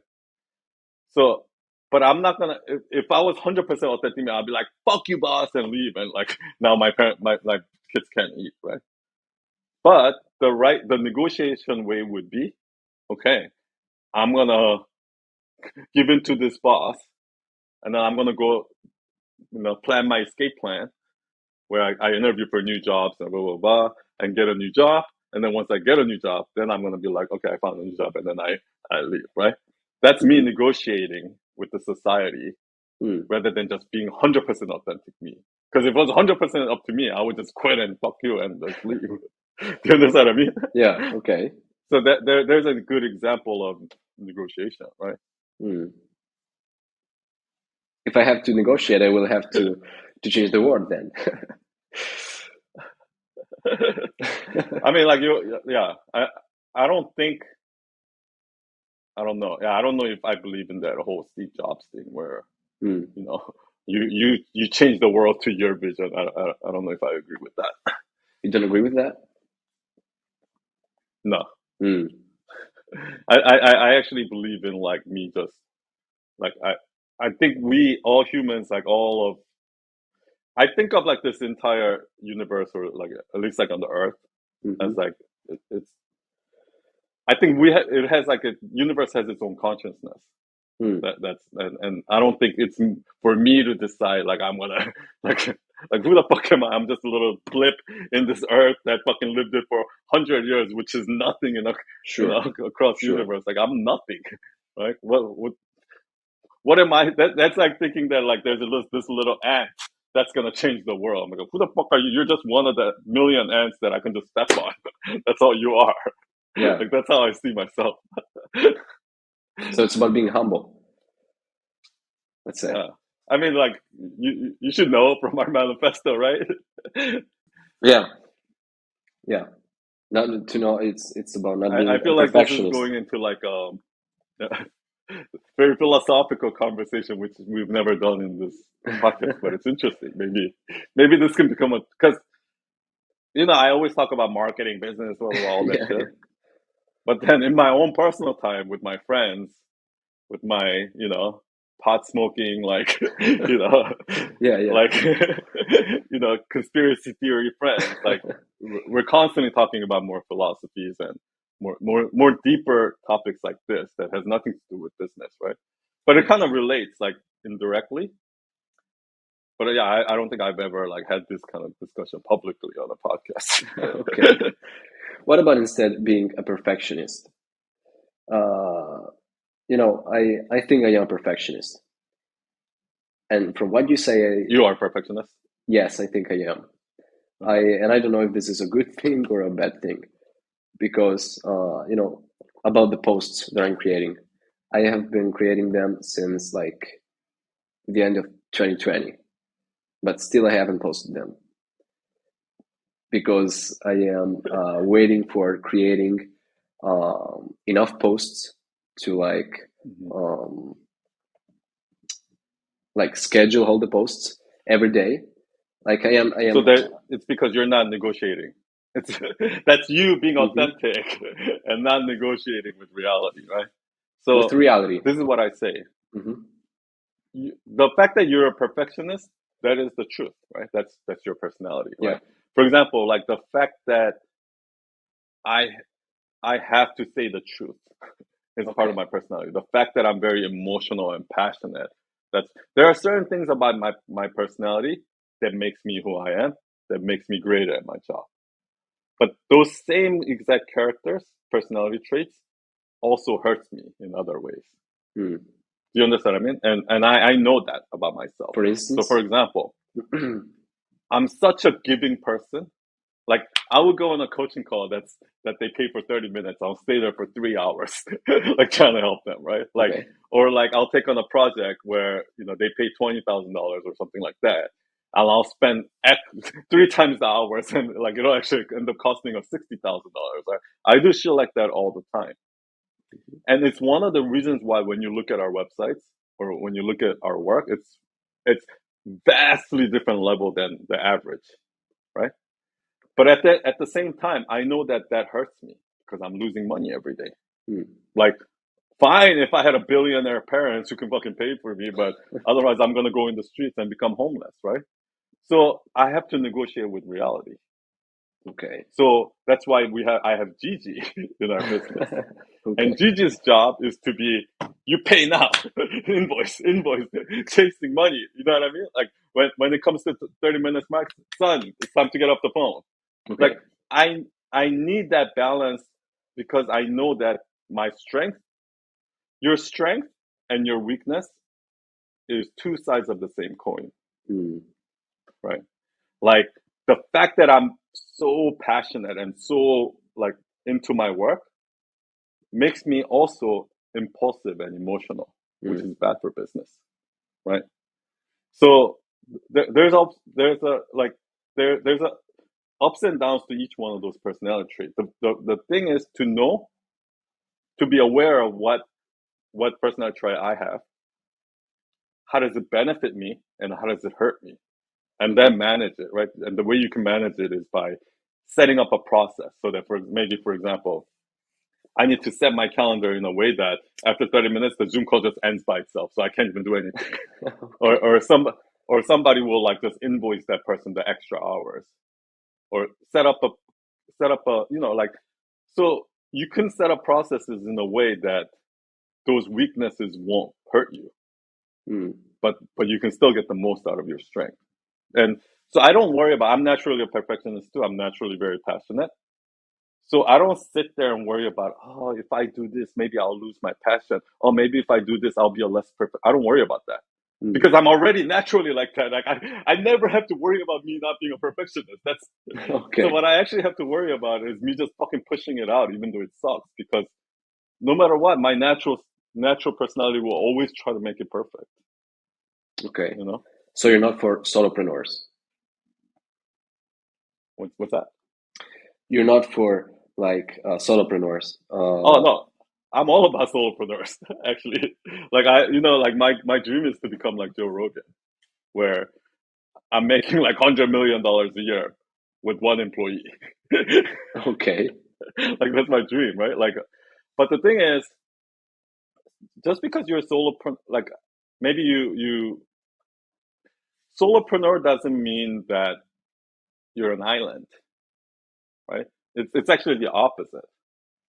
So, but I'm not gonna. If I was 100% authentic, I'd be like, "Fuck you, boss," and leave, and like now my kids can't eat, right? But the negotiation way would be, okay, I'm gonna give in to this boss, and then I'm gonna go, plan my escape plan where I interview for new jobs and blah blah blah, and get a new job. And then once I get a new job, then I'm gonna be like, okay, I found a new job, and then I leave, right? That's me Hmm. negotiating with the society rather than just being 100% authentic me. Because if it was 100% up to me, I would just quit and fuck you and just leave. Do you understand what I mean? Yeah. Okay. So there's a good example of negotiation, right? Mm. If I have to negotiate, I will have to change the word then. I mean, like yeah. I don't think I don't know. Yeah, I don't know if I believe in that whole Steve Jobs thing where Mm. you know you change the world to your vision. I don't know if I agree with that. You don't agree with that? No, Mm. I actually believe in like me just like I think we all humans like all of I think of like this entire universe or like at least like on the earth as Mm-hmm. like it's I think it has like a universe has its own consciousness. Mm. That's and I don't think it's for me to decide like I'm gonna like like who the fuck am I? I'm just a little blip in this earth that fucking lived it for 100 years, which is nothing in a you know Sure. across the Sure. universe. Like I'm nothing, right? What am I? That's like thinking that like there's this little ant that's gonna change the world. I'm like, who the fuck are you? You're just one of the million ants that I can just step on. That's all you are. Yeah. Like that's how I see myself. So it's about being humble, let's say. Yeah. I mean, like you should know from our manifesto, right? Yeah. Yeah. Not to know it's about not I being a feel like this is perfectionist. going into like very philosophical conversation, which we've never done in this podcast, but it's interesting. Maybe this can become a because I always talk about marketing, business, blah, blah, blah, all that Yeah. shit. But then in my own personal time with my friends, with my pot smoking like Yeah. Yeah. like conspiracy theory friends, like we're constantly talking about more philosophies and more deeper topics like this that has nothing to do with business, right? But it Yeah. kind of relates like indirectly. But yeah, I don't think I've ever like had this kind of discussion publicly on a Okay. podcast. What about instead being a perfectionist? Uh, I think I am a perfectionist. And from what you say, You are a perfectionist. yes, I think I am. Okay. I don't know if this is a good thing or a bad thing because about the posts that I'm creating, I have been creating them since like the end of 2020, but still I haven't posted them because I am waiting for creating enough posts to Mhm. um, like schedule all the posts every day. Like I So am. that it's because you're not negotiating. It's that's you being Mhm. authentic and not negotiating with reality, right? With So reality. this is what I say. Hmm. The fact that you're a perfectionist, that is the truth, right? That's your personality, Yeah. right? For example, like the fact that I I have to say the truth is part of Okay. my personality. The fact that I'm very emotional and passionate. That's there are certain things about my personality that makes me who I am, that makes me great at my job. But those same exact characters, personality traits, also hurts me in other ways. Hmm. Do you understand what I mean? And I know that about myself. For So for instance. example, I'm such a giving person. Like I would go on a coaching call that they pay for 30 minutes. I'll stay there for 3 hours, like trying to help them, right? Like Okay. or like I'll take on a project where they pay $20,000 or something like that. And I'll spend three times the hours, and like it'll actually end up costing us $60,000. Right? I do shit like that all the time, and it's one of the reasons why when you look at our websites or when you look at our work, it's vastly different level than the average, right? But at the same time, I know that that hurts me because I'm losing money every day. Hmm. Like, fine if I had a billionaire parents who can fucking pay for me, but otherwise I'm gonna go in the streets and become homeless, right? So I have to negotiate with reality. Okay. So that's why I have Gigi in our business. Okay. And Gigi's job is to be, you pay now, invoice, chasing money. You know what I mean? Like when it comes to 30 minutes max, son, it's time to get off the phone. Like Okay. I I need that balance because I know that my strength, your strength, and your weakness is two sides of the same coin, Mm. right? Like the fact that I'm so passionate and so like into my work makes me also impulsive and emotional, which Mm. is bad for business, right? So there's a like there's a ups and downs to each one of those personality traits. The thing is to know, to be aware of what personality trait I have, how does it benefit me, and how does it hurt me, and then manage it, right? And the way you can manage it is by setting up a process so that for example, I need to set my calendar in a way that after 30 minutes the Zoom call just ends by itself, so I can't even do anything. Okay. Or somebody will like just invoice that person the extra hours, or set up a like, so you can set up processes in a way that those weaknesses won't hurt you, Mm. but you can still get the most out of your strength. And so I don't worry about. I'm naturally a perfectionist too. I'm naturally very passionate. So I don't sit there and worry about, oh, if I do this, maybe I'll lose my passion. Or maybe if I do this, I'll be a less perfect. I don't worry about that Mm. because I'm already naturally like that. Like I never have to worry about me not being a perfectionist. That's so Okay. what I actually have to worry about is me just fucking pushing it out, even though it sucks. Because no matter what, my natural personality will always try to make it perfect. Okay. You know So you're not for solopreneurs. what's that? You're not for like solopreneurs. Oh no, I'm all about solopreneurs. Actually, like like my dream is to become like Joe Rogan, where I'm making like $100 million a year with one employee. Okay. Like that's my dream, right? Like, but the thing is, just because you're a solopreneur, like maybe you solopreneur doesn't mean that you're an island, right? It's actually the opposite.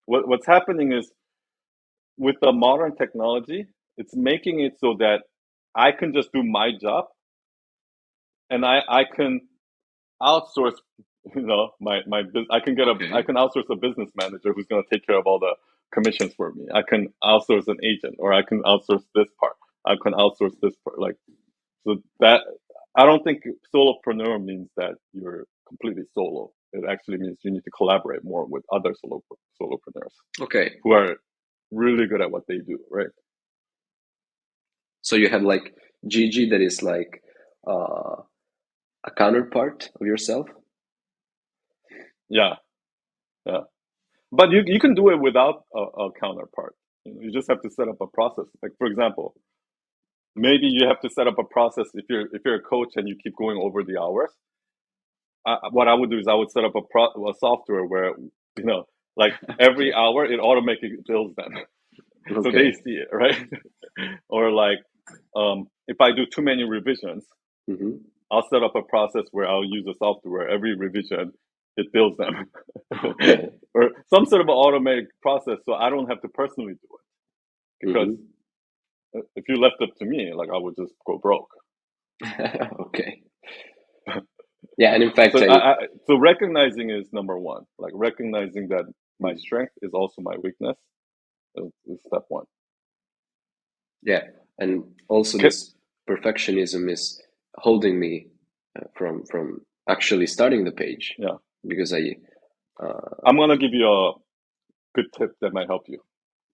What's happening is with the modern technology, it's making it so that I can just do my job and I can outsource, I Okay. can outsource a business manager who's going to take care of all the commissions for me. I can outsource an agent, or I can outsource this part. I can outsource this part. Like, so that, I don't think solopreneur means that you're completely solo. It actually means you need to collaborate more with other solopreneurs Okay. who are really good at what they do, right? So you have like Gigi that is like a counterpart of yourself. Yeah, yeah. But you can do it without a counterpart. You just have to set up a process. Like for example, maybe you have to set up a process if you're a coach and you keep going over the hours. What I would do is I would set up a software where like every hour it automatically bills them, so they Okay. see it, right? Or like if I do too many revisions, Hmm. I'll set up a process where I'll use a software every revision it bills them, Okay. or some sort of an automatic process, so I don't have to personally do it. Because Hmm. if you left it to me, like I would just go broke. Okay. Yeah, and in fact, So so recognizing is number one. Like recognizing that my strength is also my weakness is step one. yeah, and also Okay. this perfectionism is holding me from actually starting the page Yeah, because I I'm gonna give you a good tip that might help you.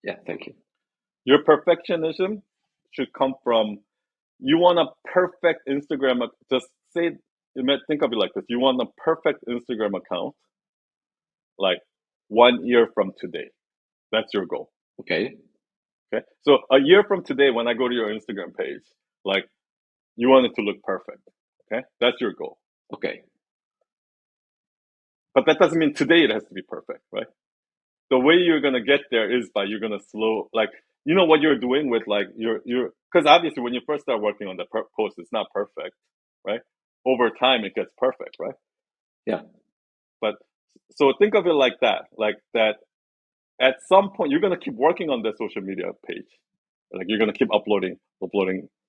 yeah, thank you. Your perfectionism should come from, you want a perfect Instagram. Just say, you might think of it like this: you want a perfect Instagram account, like 1 year from today. That's your goal. Okay. Okay. So a year from today, when I go to your Instagram page, like you want it to look perfect. Okay. That's your goal. Okay. But that doesn't mean today it has to be perfect, right? The way you're gonna get there is by you're gonna slow, like what you're doing with like your because obviously when you first start working on the post, it's not perfect, right? Over time, it gets perfect, right? Yeah. But so think of it like that, at some point you're gonna keep working on the social media page. Like you're gonna keep uploading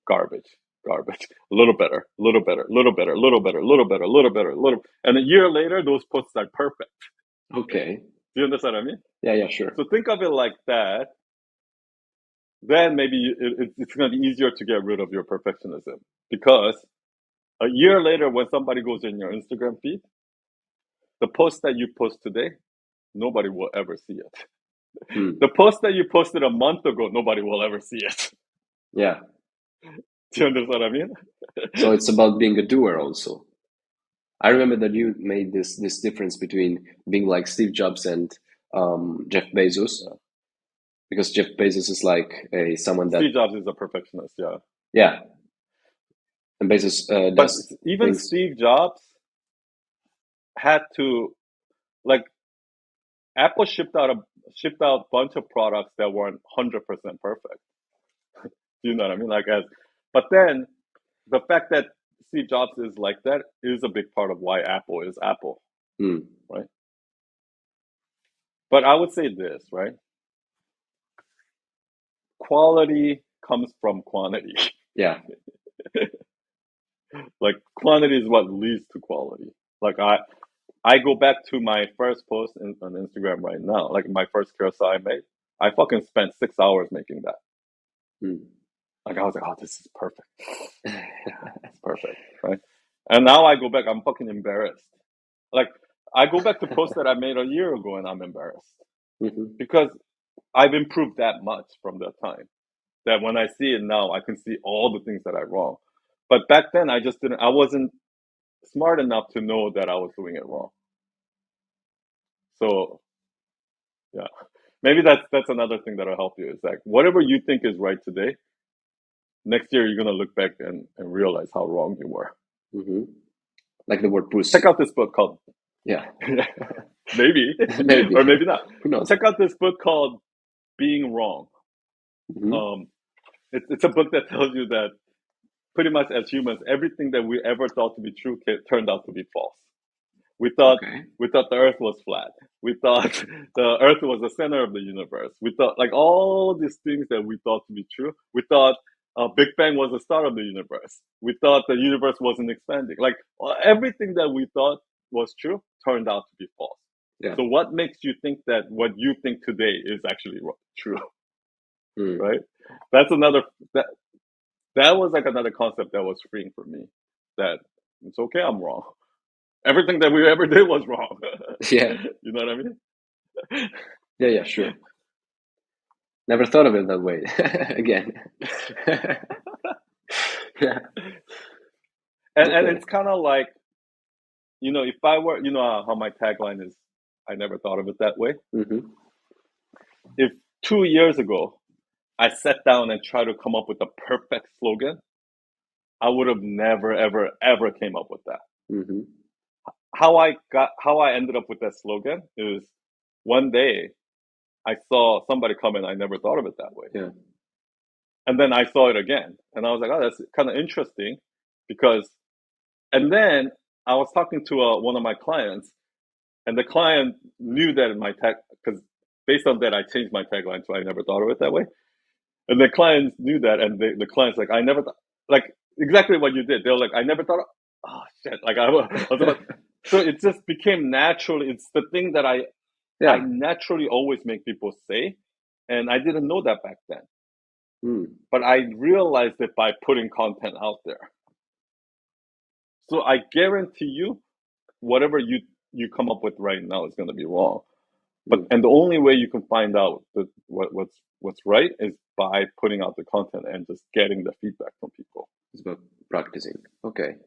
garbage, a little better, a little better, a little better, a little better, a little better, a little better, a little, and a year later, those posts are perfect. Okay. Do you understand what I mean? Yeah, yeah, sure. So think of it like that. then maybe it's going to be easier to get rid of your perfectionism, because a year later, when somebody goes in your Instagram feed, the post that you post today, nobody will ever see it. The post that you posted a month ago, nobody will ever see it. Yeah. Do you understand what I mean? So it's about being a doer also. I remember that you made this difference between being like Steve Jobs and Jeff Bezos, because Jeff Bezos is like someone that Steve Jobs is a perfectionist, yeah, and Bezos but does even things. Steve Jobs had to, like, Apple shipped out a bunch of products that weren't 100% perfect. You know what I mean? But then the fact that Steve Jobs is like that is a big part of why Apple is Apple, right? But I would say this, right? Quality comes from quantity. Yeah. Like, quantity is what leads to quality. Like, I go back to my first post on Instagram right now, like my first carousel I made. I fucking spent 6 hours making that. Like, I was like, oh, this is perfect. It's perfect, right? And now I go back, I'm fucking embarrassed. Like, I go back to posts that I made a year ago and I'm embarrassed. Because I've improved that much from that time, that when I see it now, I can see all the things that I wrong. But back then, I wasn't smart enough to know that I was doing it wrong. So, yeah, maybe that's another thing that'll help you. Is like, whatever you think is right today, next year you're gonna look back and realize how wrong you were. Like the word puss. Check out this book called maybe maybe or maybe not. Who knows? Check out this book called Being Wrong. It's a book that tells you that pretty much as humans, everything that we ever thought to be true turned out to be false. We thought the Earth was flat. We thought the Earth was the center of the universe. We thought, like, all these things that we thought to be true. We thought Big Bang was the start of the universe. We thought the universe wasn't expanding. Like, everything that we thought was true turned out to be false. So what makes you think that what you think today is actually true? Right? That's another that was like another concept that was freeing for me. That it's okay, I'm wrong. Everything that we ever did was wrong. Yeah. You know what I mean? Yeah, sure. Never thought of it that way. Again. Yeah. And it's kind of like, if I were, how my tagline is, I never thought of it that way. If 2 years ago I sat down and tried to come up with the perfect slogan, I would have never, ever, ever came up with that. How I ended up with that slogan is, one day I saw somebody comment, I never thought of it that way. Yeah. And then I saw it again, and I was like, oh, that's kind of interesting, and then I was talking to one of my clients, and the client knew that in my tag, because based on that, I changed my tagline to I never thought of it that way. And the clients knew that, and the client's like, I never thought, like, exactly what you did. They were like, I never thought of, oh shit, like I was about, so it just became naturally, it's the thing that I naturally always make people say, and I didn't know that back then. But I realized it by putting content out there. So I guarantee you, whatever you come up with right now is going to be wrong. And the only way you can find out that what's right is by putting out the content and just getting the feedback from people. It's about practicing. Okay.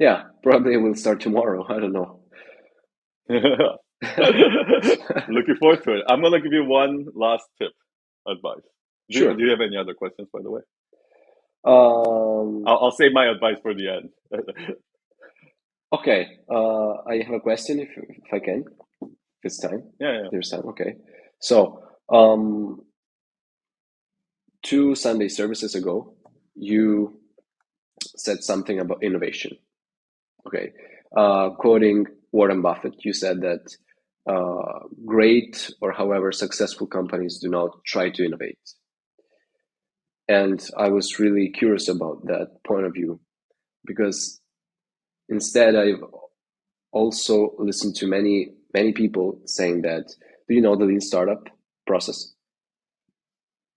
Yeah, probably we'll start tomorrow. I don't know. Looking forward to it. I'm going to give you one last tip, advice. Sure. Do you have any other questions, by the way? Um, I'll save my advice for the end. Okay. I have a question if I can. If it's time. Yeah. There's time. Okay. So, 2 Sunday services ago, you said something about innovation. Okay. Quoting Warren Buffett, you said that great or however successful companies do not try to innovate. And I was really curious about that point of view, because instead I've also listened to many people saying that, do you know the lean startup process?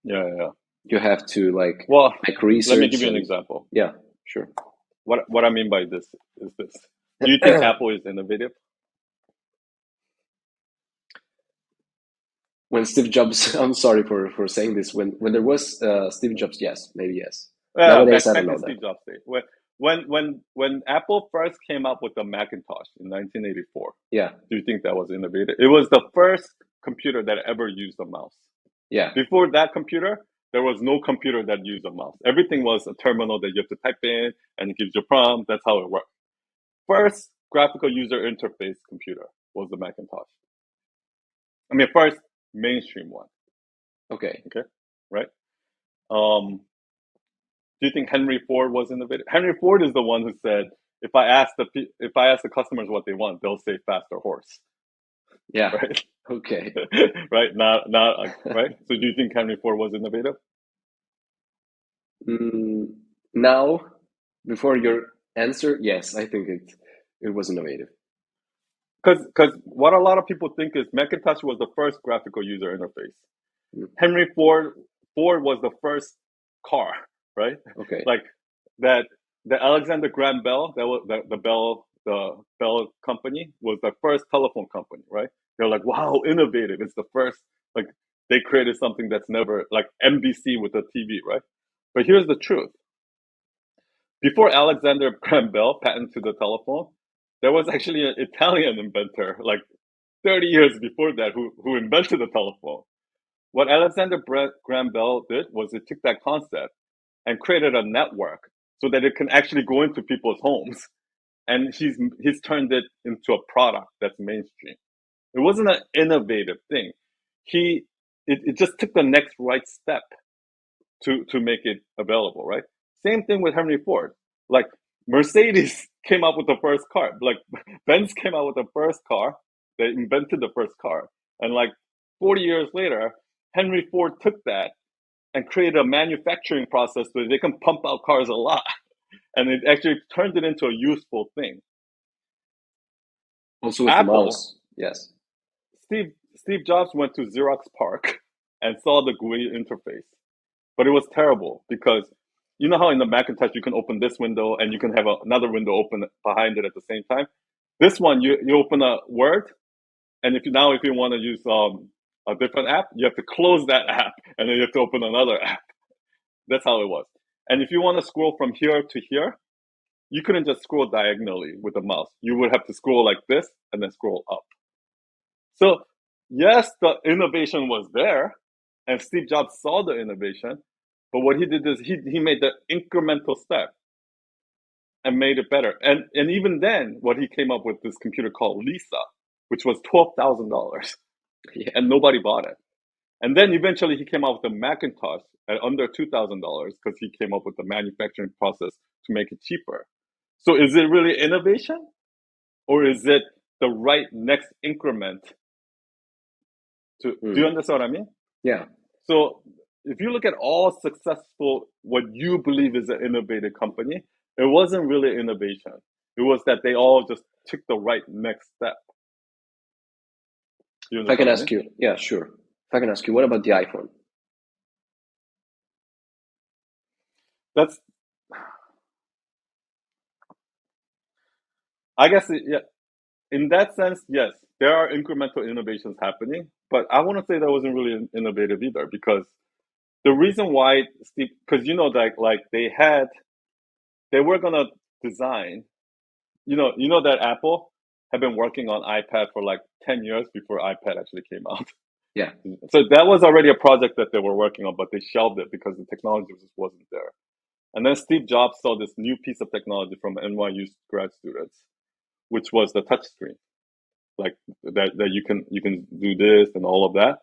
Yeah. You have to like Well, make let me give research you an and example. yeah, sure. What I mean by this is this. Do you think Apple is innovative? When Steve Jobs, I'm sorry for saying this. When there was Steve Jobs, yes, maybe yes. Yeah, Nowadays, I don't back in know that. Steve Jobs' day. When Apple first came up with the Macintosh in 1984, Yeah, do you think that was innovative? It was the first computer that ever used a mouse. yeah. Before that computer, there was no computer that used a mouse. Everything was a terminal that you have to type in and it gives you a prompt. That's how it worked. First graphical user interface computer was the Macintosh. I mean, first mainstream one. Okay. Okay, right? Um, do you think Henry Ford was innovative? Henry Ford is the one who said, if I ask the customers what they want, they'll say faster horse, Yeah. right? Okay. Right? Not right. So do you think Henry Ford was innovative? Mm, now, before your answer, yes, I think it was innovative. Because what a lot of people think is Macintosh was the first graphical user interface. Mm, Henry Ford was the first car, right? okay. Like that the Alexander Graham Bell, that was the Bell company was the first telephone company, right? They're like, wow, innovative. It's the first, like they created something that's never like NBC with the TV, right? But here's the truth. Before Alexander Graham Bell patented the telephone, there was actually an Italian inventor, like 30 years before that, who invented the telephone. What Graham Bell did was it took that concept and created a network so that it can actually go into people's homes. And he's turned it into a product that's mainstream. It wasn't an innovative thing. It just took the next right step to make it available, right? Same thing with Henry Ford. Like Mercedes came up with the first car. Like Benz came out with the first car. They invented the first car. And like 40 years later, Henry Ford took that and created a manufacturing process so they can pump out cars a lot. And it actually turned it into a useful thing. Also with the Apple, mouse, yes. Steve Jobs went to Xerox PARC and saw the GUI interface. But it was terrible because you know how in the Macintosh you can open this window and you can have another window open behind it at the same time. This one you open a Word, and if you want to use a different app, you have to close that app and then you have to open another app. That's how it was. And if you want to scroll from here to here, you couldn't just scroll diagonally with the mouse. You would have to scroll like this and then scroll up. So yes, the innovation was there, and Steve Jobs saw the innovation, but what he did is he made the incremental step and made it better. And even then, what he came up with this computer called Lisa, which was $12,000, Yeah. and nobody bought it. And then eventually he came out with the Macintosh at under $2,000 because he came up with the manufacturing process to make it cheaper. So is it really innovation, or is it the right next increment to? Do you Mm, understand what I mean? yeah. So if you look at all successful, what you believe is an innovative company, it wasn't really innovation. It was that they all just took the right next step. Do you If I can understand what I ask mean? you, yeah, sure. If I can ask you, what about the iPhone? That's, I guess, yeah, in that sense, yes, there are incremental innovations happening, but I want to say that wasn't really innovative either because the reason why Steve, because like they were gonna design, that Apple had been working on iPad for like 10 years before iPad actually came out. Yeah. So that was already a project that they were working on, but they shelved it because the technology just wasn't there. And then Steve Jobs saw this new piece of technology from NYU grad students, which was the touchscreen, like that you can do this and all of that.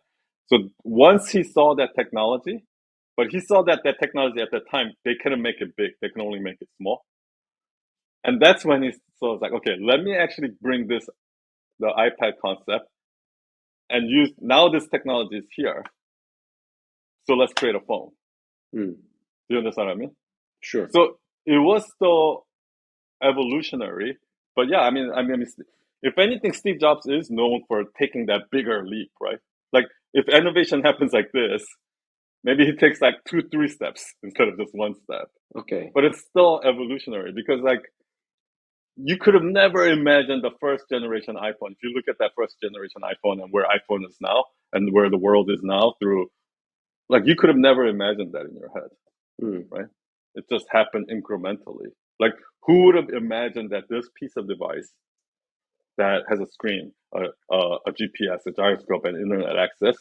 So once he saw that technology, but he saw that technology at the time they couldn't make it big; they can only make it small. And that's when he so was like, okay, let me actually bring the iPad concept and use now this technology is here. So let's create a phone. Mm, Do you understand what I mean? sure. So it was still evolutionary, but yeah, I mean, if anything, Steve Jobs is known for taking that bigger leap, right? Like if innovation happens like this, Maybe he takes like 2, 3 steps instead of just 1 step. Okay. But it's still evolutionary because like you could have never imagined the first generation iPhone. If you look at that first generation iPhone and where iPhone is now and where the world is now through like you could have never imagined that in your head, Mm. right? It just happened incrementally. Like who would have imagined that this piece of device that has a screen, a GPS, a gyroscope, and internet access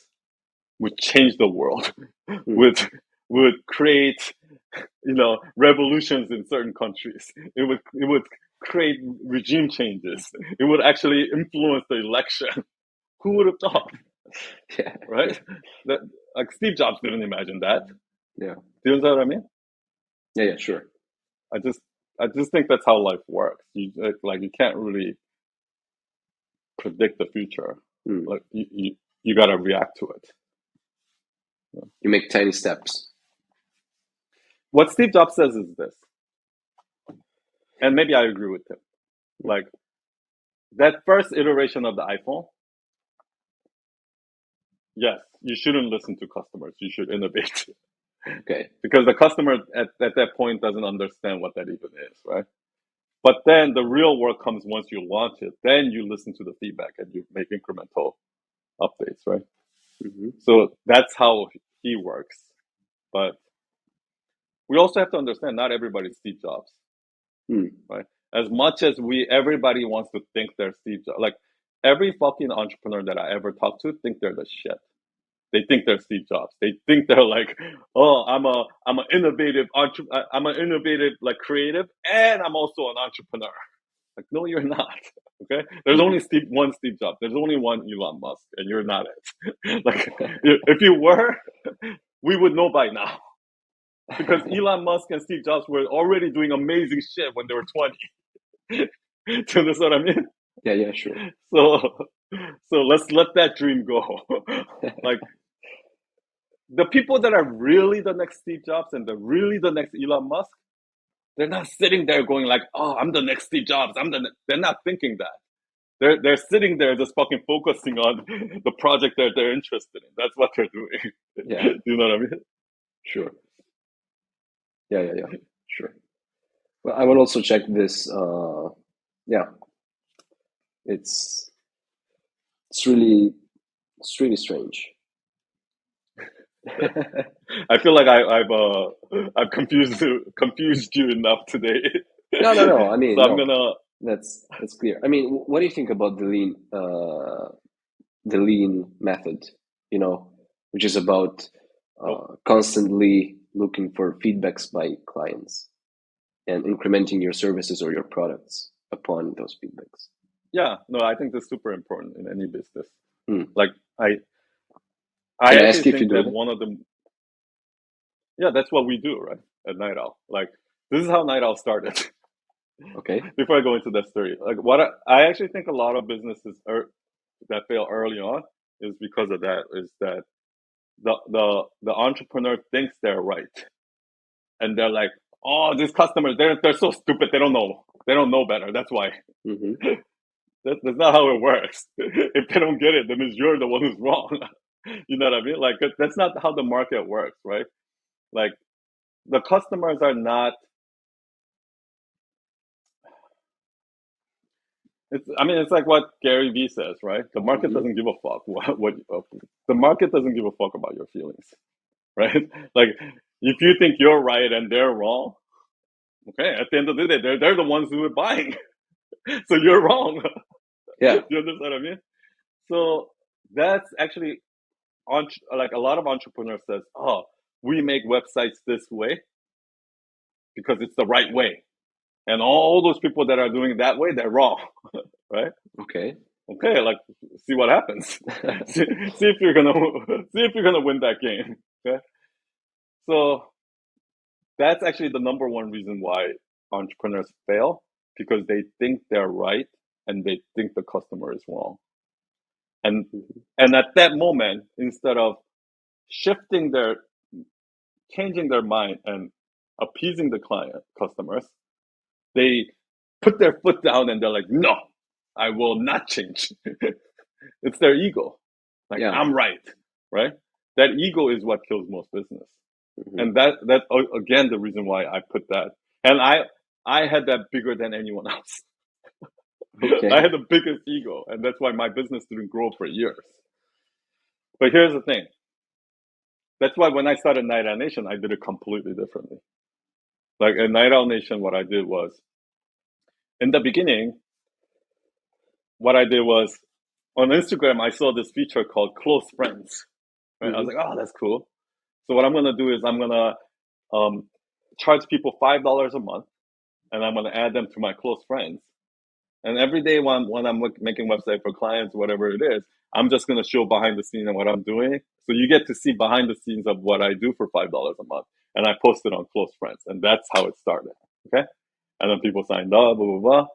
would change the world, Mm. would create, revolutions in certain countries. It would create regime changes. It would actually influence the election. Who would have thought, Yeah. right? That like Steve Jobs didn't imagine that. Yeah. Do you understand what I mean? Yeah. Yeah. Sure. I just I just think that's how life works. You can't really predict the future. Mm. Like you got to react to it. You make tiny steps. What Steve Jobs says is this, and maybe I agree with him. Like that first iteration of the iPhone, yes, you shouldn't listen to customers. You should innovate Okay. because the customer at that point doesn't understand what that even is, right? But then the real work comes once you launch it. Then you listen to the feedback and you make incremental updates, right? Mm-hmm. So that's how he works. But we also have to understand not everybody's Steve Jobs, Mm. right? As much as everybody wants to think they're Steve Jobs. Like every fucking entrepreneur that I ever talk to think they're the shit. They think they're Steve Jobs. They think they're like, oh, I'm an innovative I'm an innovative like creative, and I'm also an entrepreneur. Like, no, you're not. Okay, there's only one Steve Jobs. There's only one Elon Musk, and you're not it. Like, if you were, we would know by now because Elon Musk and Steve Jobs were already doing amazing shit when they were 20. Do you understand what I mean? Yeah. Yeah. Sure. So, so let's let that dream go. Like the people that are really the next Steve Jobs and really the next Elon Musk, they're not sitting there going like, "Oh, I'm the next Steve Jobs." They're not thinking that. They're sitting there just fucking focusing on the project that they're interested in. That's what they're doing. Yeah. You know what I mean? Sure. Yeah. Yeah. Yeah. Sure. Well, I will also check this. Yeah. It's it's really it's really strange. I feel like I've confused you enough today. No, no, no. I So mean, I'm no. gonna. That's clear. I mean, what do you think about the lean method? You know, which is about Oh, constantly looking for feedbacks by clients and incrementing your services or your products upon those feedbacks. yeah, no, I think that's super important in any business. Hmm. Like I Can I I actually ask if you think do that that? one of the yeah, that's what we do, right? At Night Owl. Like this is how Night Owl started. Okay. Before I go into that story, like what I actually think a lot of businesses that fail early on is because of that. Is that the entrepreneur thinks they're right, and they're like, oh, these customers, they're so stupid. They don't know better. That's why. Mm-hmm. That's not how it works. If they don't get it, that means you're the one who's wrong. You know what I mean? Like that's not how the market works, right? Like the customers are not. It's like what Gary Vee says, right? The market Mm-hmm. doesn't give a fuck the market doesn't give a fuck about your feelings, right? Like if you think you're right and they're wrong, okay, at the end of the day, they're the ones who are buying, so you're wrong. Yeah. You understand what I mean? So that's actually like a lot of entrepreneurs says, oh, we make websites this way because it's the right way, and all those people that are doing it that way, they're wrong, right? Okay. Okay, like see what happens. See if you're gonna see if you're gonna win that game. Okay, so that's actually the number one reason why entrepreneurs fail because they think they're right and they think the customer is wrong. And Mhm. and at that moment, instead of shifting their changing their mind and appeasing the customers, they put their foot down and they're like, no, I will not change. It's their ego. Like Yeah. I'm right, right? that ego is what kills most business. Mhm. And that again the reason why I put that. And I had that bigger than anyone else. I Okay. had the biggest ego, and that's why my business didn't grow for years. But here's the thing. That's why when I started Night Owl Nation, I did it completely differently. Like at Night Owl Nation, what I did was in the beginning, what I did was on Instagram, I saw this feature called Close Friends. Right? I was Hmm. like, oh, that's cool. So what I'm gonna do is I'm gonna um, charge people $5 a month, and I'm gonna add them to my close friends. And every day when I'm making website for clients, whatever it is, I'm just gonna show behind the scenes of what I'm doing. So you get to see behind the scenes of what I do for $5 a month, and I post it on Close Friends, and that's how it started. Okay, and then people signed up, blah blah blah.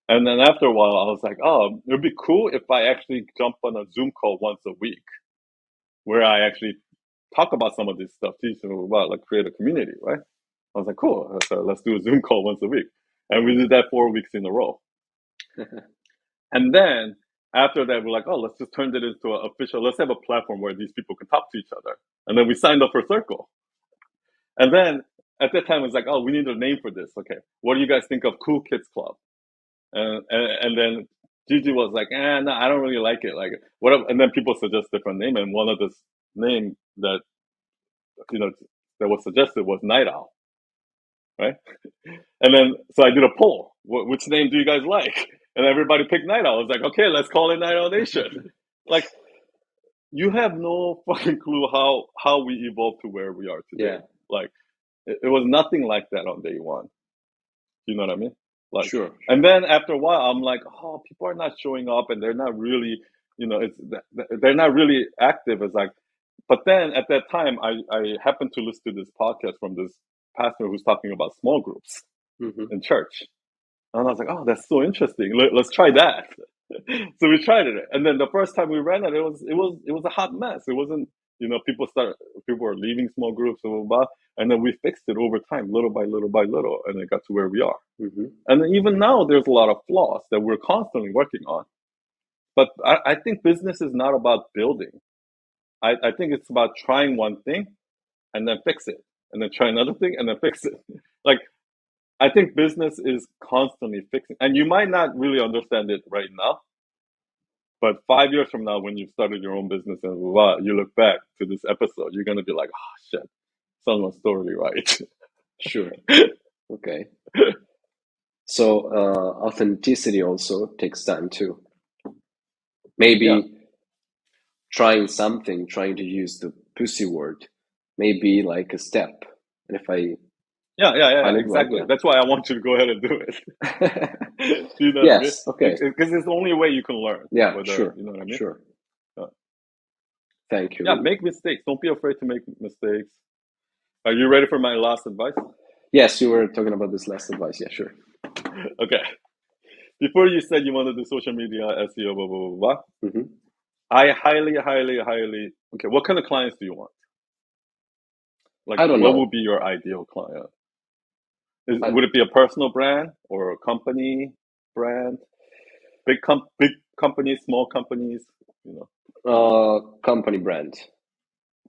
And then after a while, I was like, oh, it would be cool if I actually jump on a Zoom call once a week where I actually talk about some of this stuff, teach them about, like create a community, right? I was like, cool, so let's do a Zoom call once a week. And we did that 4 weeks in a row. And then after that, we're like, oh, let's just turn it into an official, let's have a platform where these people can talk to each other. And then we signed up for Circle. And then at that time, it was like, oh, we need a name for this. Okay, what do you guys think of Cool Kids Club? And then Gigi was like, no, I don't really like it. Like, what? And then people suggest different name, and one of the name that you know that was suggested was Night Owl, right? And then so I did a poll. Which name do you guys like? And everybody picked Night Owl. I was like, okay, let's call it Night Owl Nation. Like, you have no fucking clue how we evolved to where we are today. Yeah, Like, it was nothing like that on day one. You know what I mean? Like, sure. and then after a while, I'm like, oh, people are not showing up, and they're not really, it's they're not really active. It's like, but then at that time, I happened to listen to this podcast from this pastor who's talking about small groups Hmm. in church, and I was like, oh, that's so interesting. Let's try that. So we tried it, and then the first time we ran it, it was a hot mess. It wasn't, people were leaving small groups, blah, blah, blah, and then we fixed it over time, little by little by little, and it got to where we are. Hmm. And even now, there's a lot of flaws that we're constantly working on. But I think business is not about building. I think it's about trying one thing and then fix it, and then try another thing and then fix it. Like, I think business is constantly fixing, and you might not really understand it right now, but 5 years from now, when you've started your own business and blah, you look back to this episode, you're gonna be like, oh shit, someone's totally right. Sure. Okay. So authenticity also takes time too. Yeah, Maybe trying to use the pussy word, maybe like a step. And if I yeah, find it right, exactly. That's why I want you to go ahead and do it. yeah. You know what I mean? Yes. Okay. Because it's the only way you can learn. Yeah. Whether Sure. you know what I mean? Sure. Uh, Thank yeah, you. make mistakes. Don't be afraid to make mistakes. Are you ready for my last advice? Yes, you were talking about this last advice. Yeah. Sure. Okay. Before you said you want to do social media, SEO, blah blah blah blah. Hmm. I highly, highly, highly. Okay, what kind of clients do you want? Like, I don't what know. would be your ideal client? I, Would it be a personal brand or a company brand? Big companies, small companies. You know. company brand.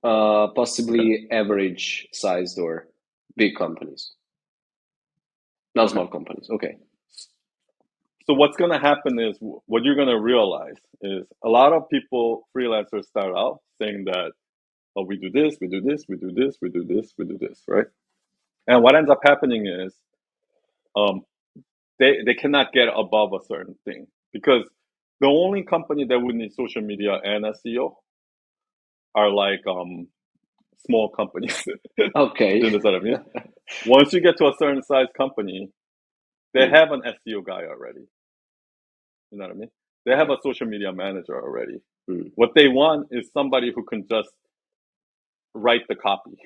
Okay. Possibly average sized or big companies, not Okay. small companies. Okay. So what's going to happen is what you're going to realize is a lot of people, freelancers, start out saying that, oh, we do this, we do this, we do this, we do this, we do this, right? And what ends up happening is um, they cannot get above a certain thing because the only company that would need social media and SEO are like small companies. Okay. You understand what I mean? Once you get to a certain size company, they Mm, have an SEO guy already. You know what I mean? They have okay. a social media manager already. Mm, What they want is somebody who can just write the copy,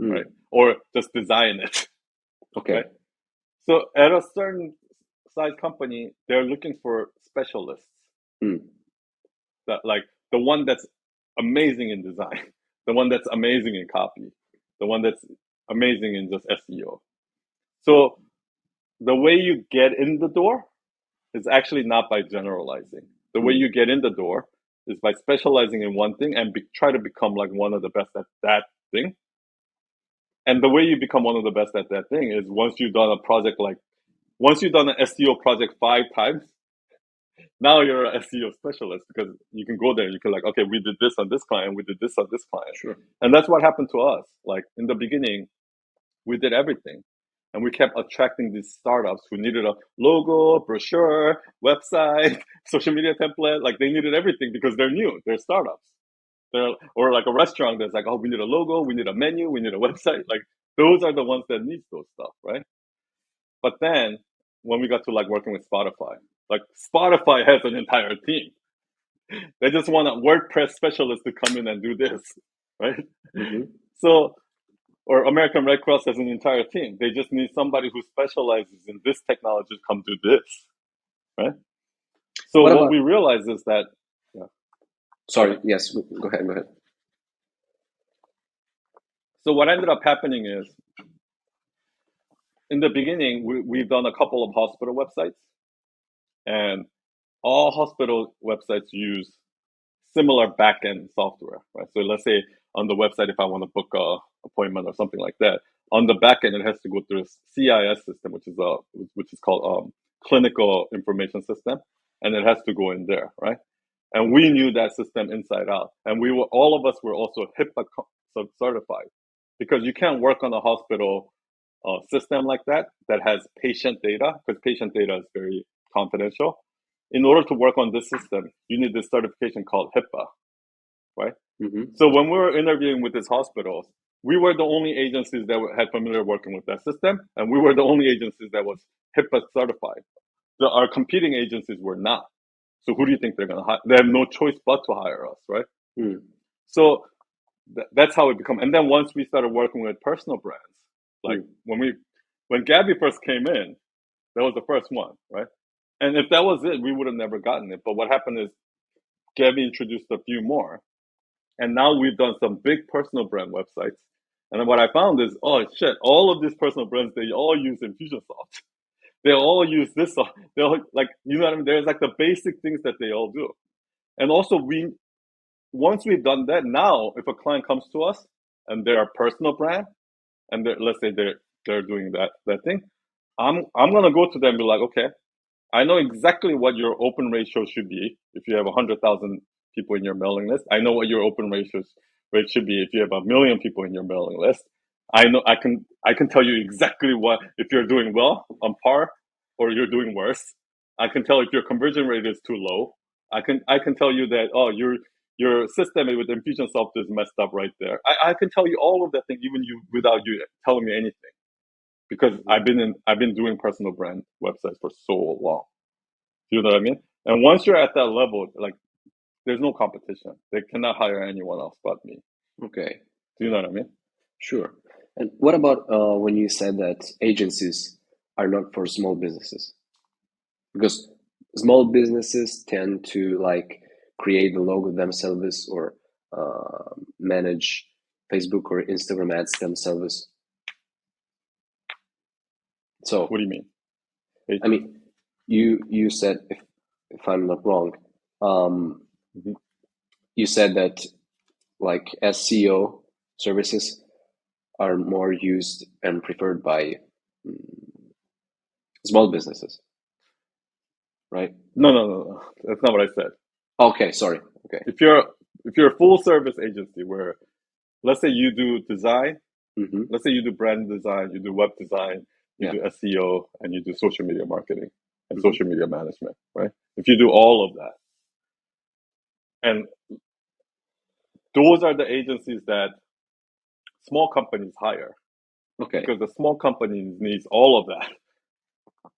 right? mm, Or just design it, okay. right? So at a certain size company, they're looking for specialists Mm, that like the one that's amazing in design, the one that's amazing in copy, the one that's amazing in just SEO. So the way you get in the door is actually not by generalizing. The way mm, you get in the door is by specializing in one thing and try to become like one of the best at that thing. And the way you become one of the best at that thing is once you've done an SEO project 5 times, now you're an SEO specialist because you can go there and you can like, okay, we did this on this client, we did this on this client. Sure. And that's what happened to us. Like in the beginning, we did everything. And we kept attracting these startups who needed a logo, brochure, website, social media template. Like they needed everything because they're new. They're startups. Or like a restaurant that's like, oh, we need a logo, we need a menu, we need a website. Like those are the ones that need those stuff, right? But then when we got to like working with Spotify, like Spotify has an entire team. They just want a WordPress specialist to come in and do this, right? Mm-hmm. So, or American Red Cross has an entire team. They just need somebody who specializes in this technology to come do this, right? So what we realize is that, sorry, yes, go ahead. So what ended up happening is, in the beginning, we've done a couple of hospital websites, and all hospital websites use similar backend software, right? So let's say on the website, if I want to book a appointment or something like that, on the backend it has to go through a CIS system, which is called clinical information system, and it has to go in there, right? And we knew that system inside out, and all of us were also HIPAA certified, because you can't work on a hospital system like that has patient data, because patient data is very confidential. In order to work on this system, you need this certification called HIPAA, right? Mm-hmm. So when we were interviewing with these hospitals, we were the only agencies that had familiar working with that system, and we were the only agencies that was HIPAA certified. Our competing agencies were not. So who do you think they're going to hire? They have no choice but to hire us, right? Mm. So that's how it became. And then once we started working with personal brands, like when Gabby first came in, that was the first one, right? And if that was it, we would have never gotten it. But what happened is Gabby introduced a few more. And now we've done some big personal brand websites. And then what I found is, oh shit, all of these personal brands, they all use Infusionsoft. They all use this. They all, like, you know what I mean? There's like the basic things that they all do. And also once we've done that, now if a client comes to us and they're a personal brand, and let's say they're doing that thing, I'm gonna go to them and be like, okay, I know exactly what your open ratio should be if you have 100,000 people in your mailing list. I know what your open rate should be if you have 1 million people in your mailing list. I know I can tell you exactly what, if you're doing well on par or you're doing worse. I can tell if your conversion rate is too low. I can tell you that, oh, your system with Infusionsoft is messed up right there. I can tell you all of that thing even without you telling me anything, because I've been doing personal brand websites for so long. You know what I mean? And once you're at that level, like, there's no competition. They cannot hire anyone else but me. Okay. Do you know what I mean? Sure. And what about when you said that agencies are not for small businesses? Because small businesses tend to like create the logo themselves or manage Facebook or Instagram ads themselves. So what do you mean? I mean, you said, if I'm not wrong, you said that like SEO services are more used and preferred by small businesses, right? No. That's not what I said. Okay, sorry. Okay. If you're a full service agency where, let's say you do design, let's say you do brand design, you do web design, you do SEO, and you do social media marketing and social media management, right? If you do all of that, and those are the agencies that small companies hire. Okay. Because the small company needs all of that. Do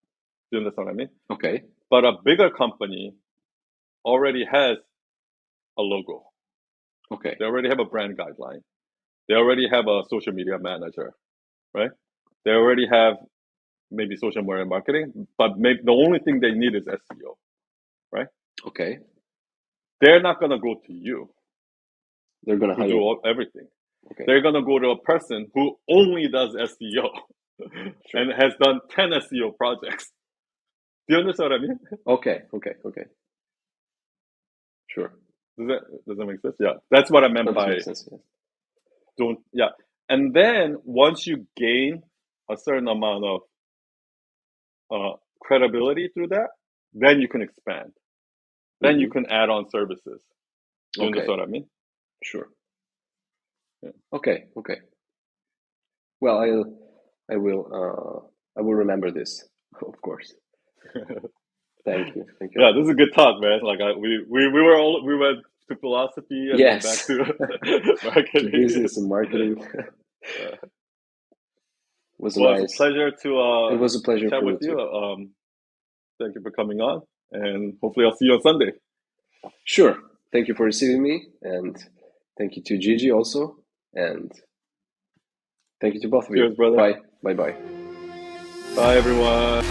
you understand what I mean? Okay. But a bigger company already has a logo. Okay. They already have a brand guideline. They already have a social media manager, right? They already have maybe social media marketing, but maybe the only thing they need is SEO, right? Okay. They're not going to go to you. They're going to hire do everything. Okay. They're going to go to a person who only does SEO and has done 10 SEO projects. Do you understand what I mean? Okay. Sure. Does that make sense? Yeah, that's what I meant That does by make sense. Yeah. don't. Yeah, and then once you gain a certain amount of credibility through that, then you can expand. Then you Mm-hmm. can add on services. You Okay, understand what I mean? sure. Yeah. Okay, okay. Well, I will remember this, of course. Thank you a Yeah, lot. this is a good talk, man. Like we went to philosophy and then back Yes, to to marketing. business and marketing was Well, it's a nice. pleasure It to was a pleasure chat for with me you. too. Thank you for coming on, and hopefully I'll see you on Sunday. Sure. Thank you for receiving me, and thank you to Gigi also, and thank you to both of you. Cheers, brother. Bye. Bye bye. Bye, everyone.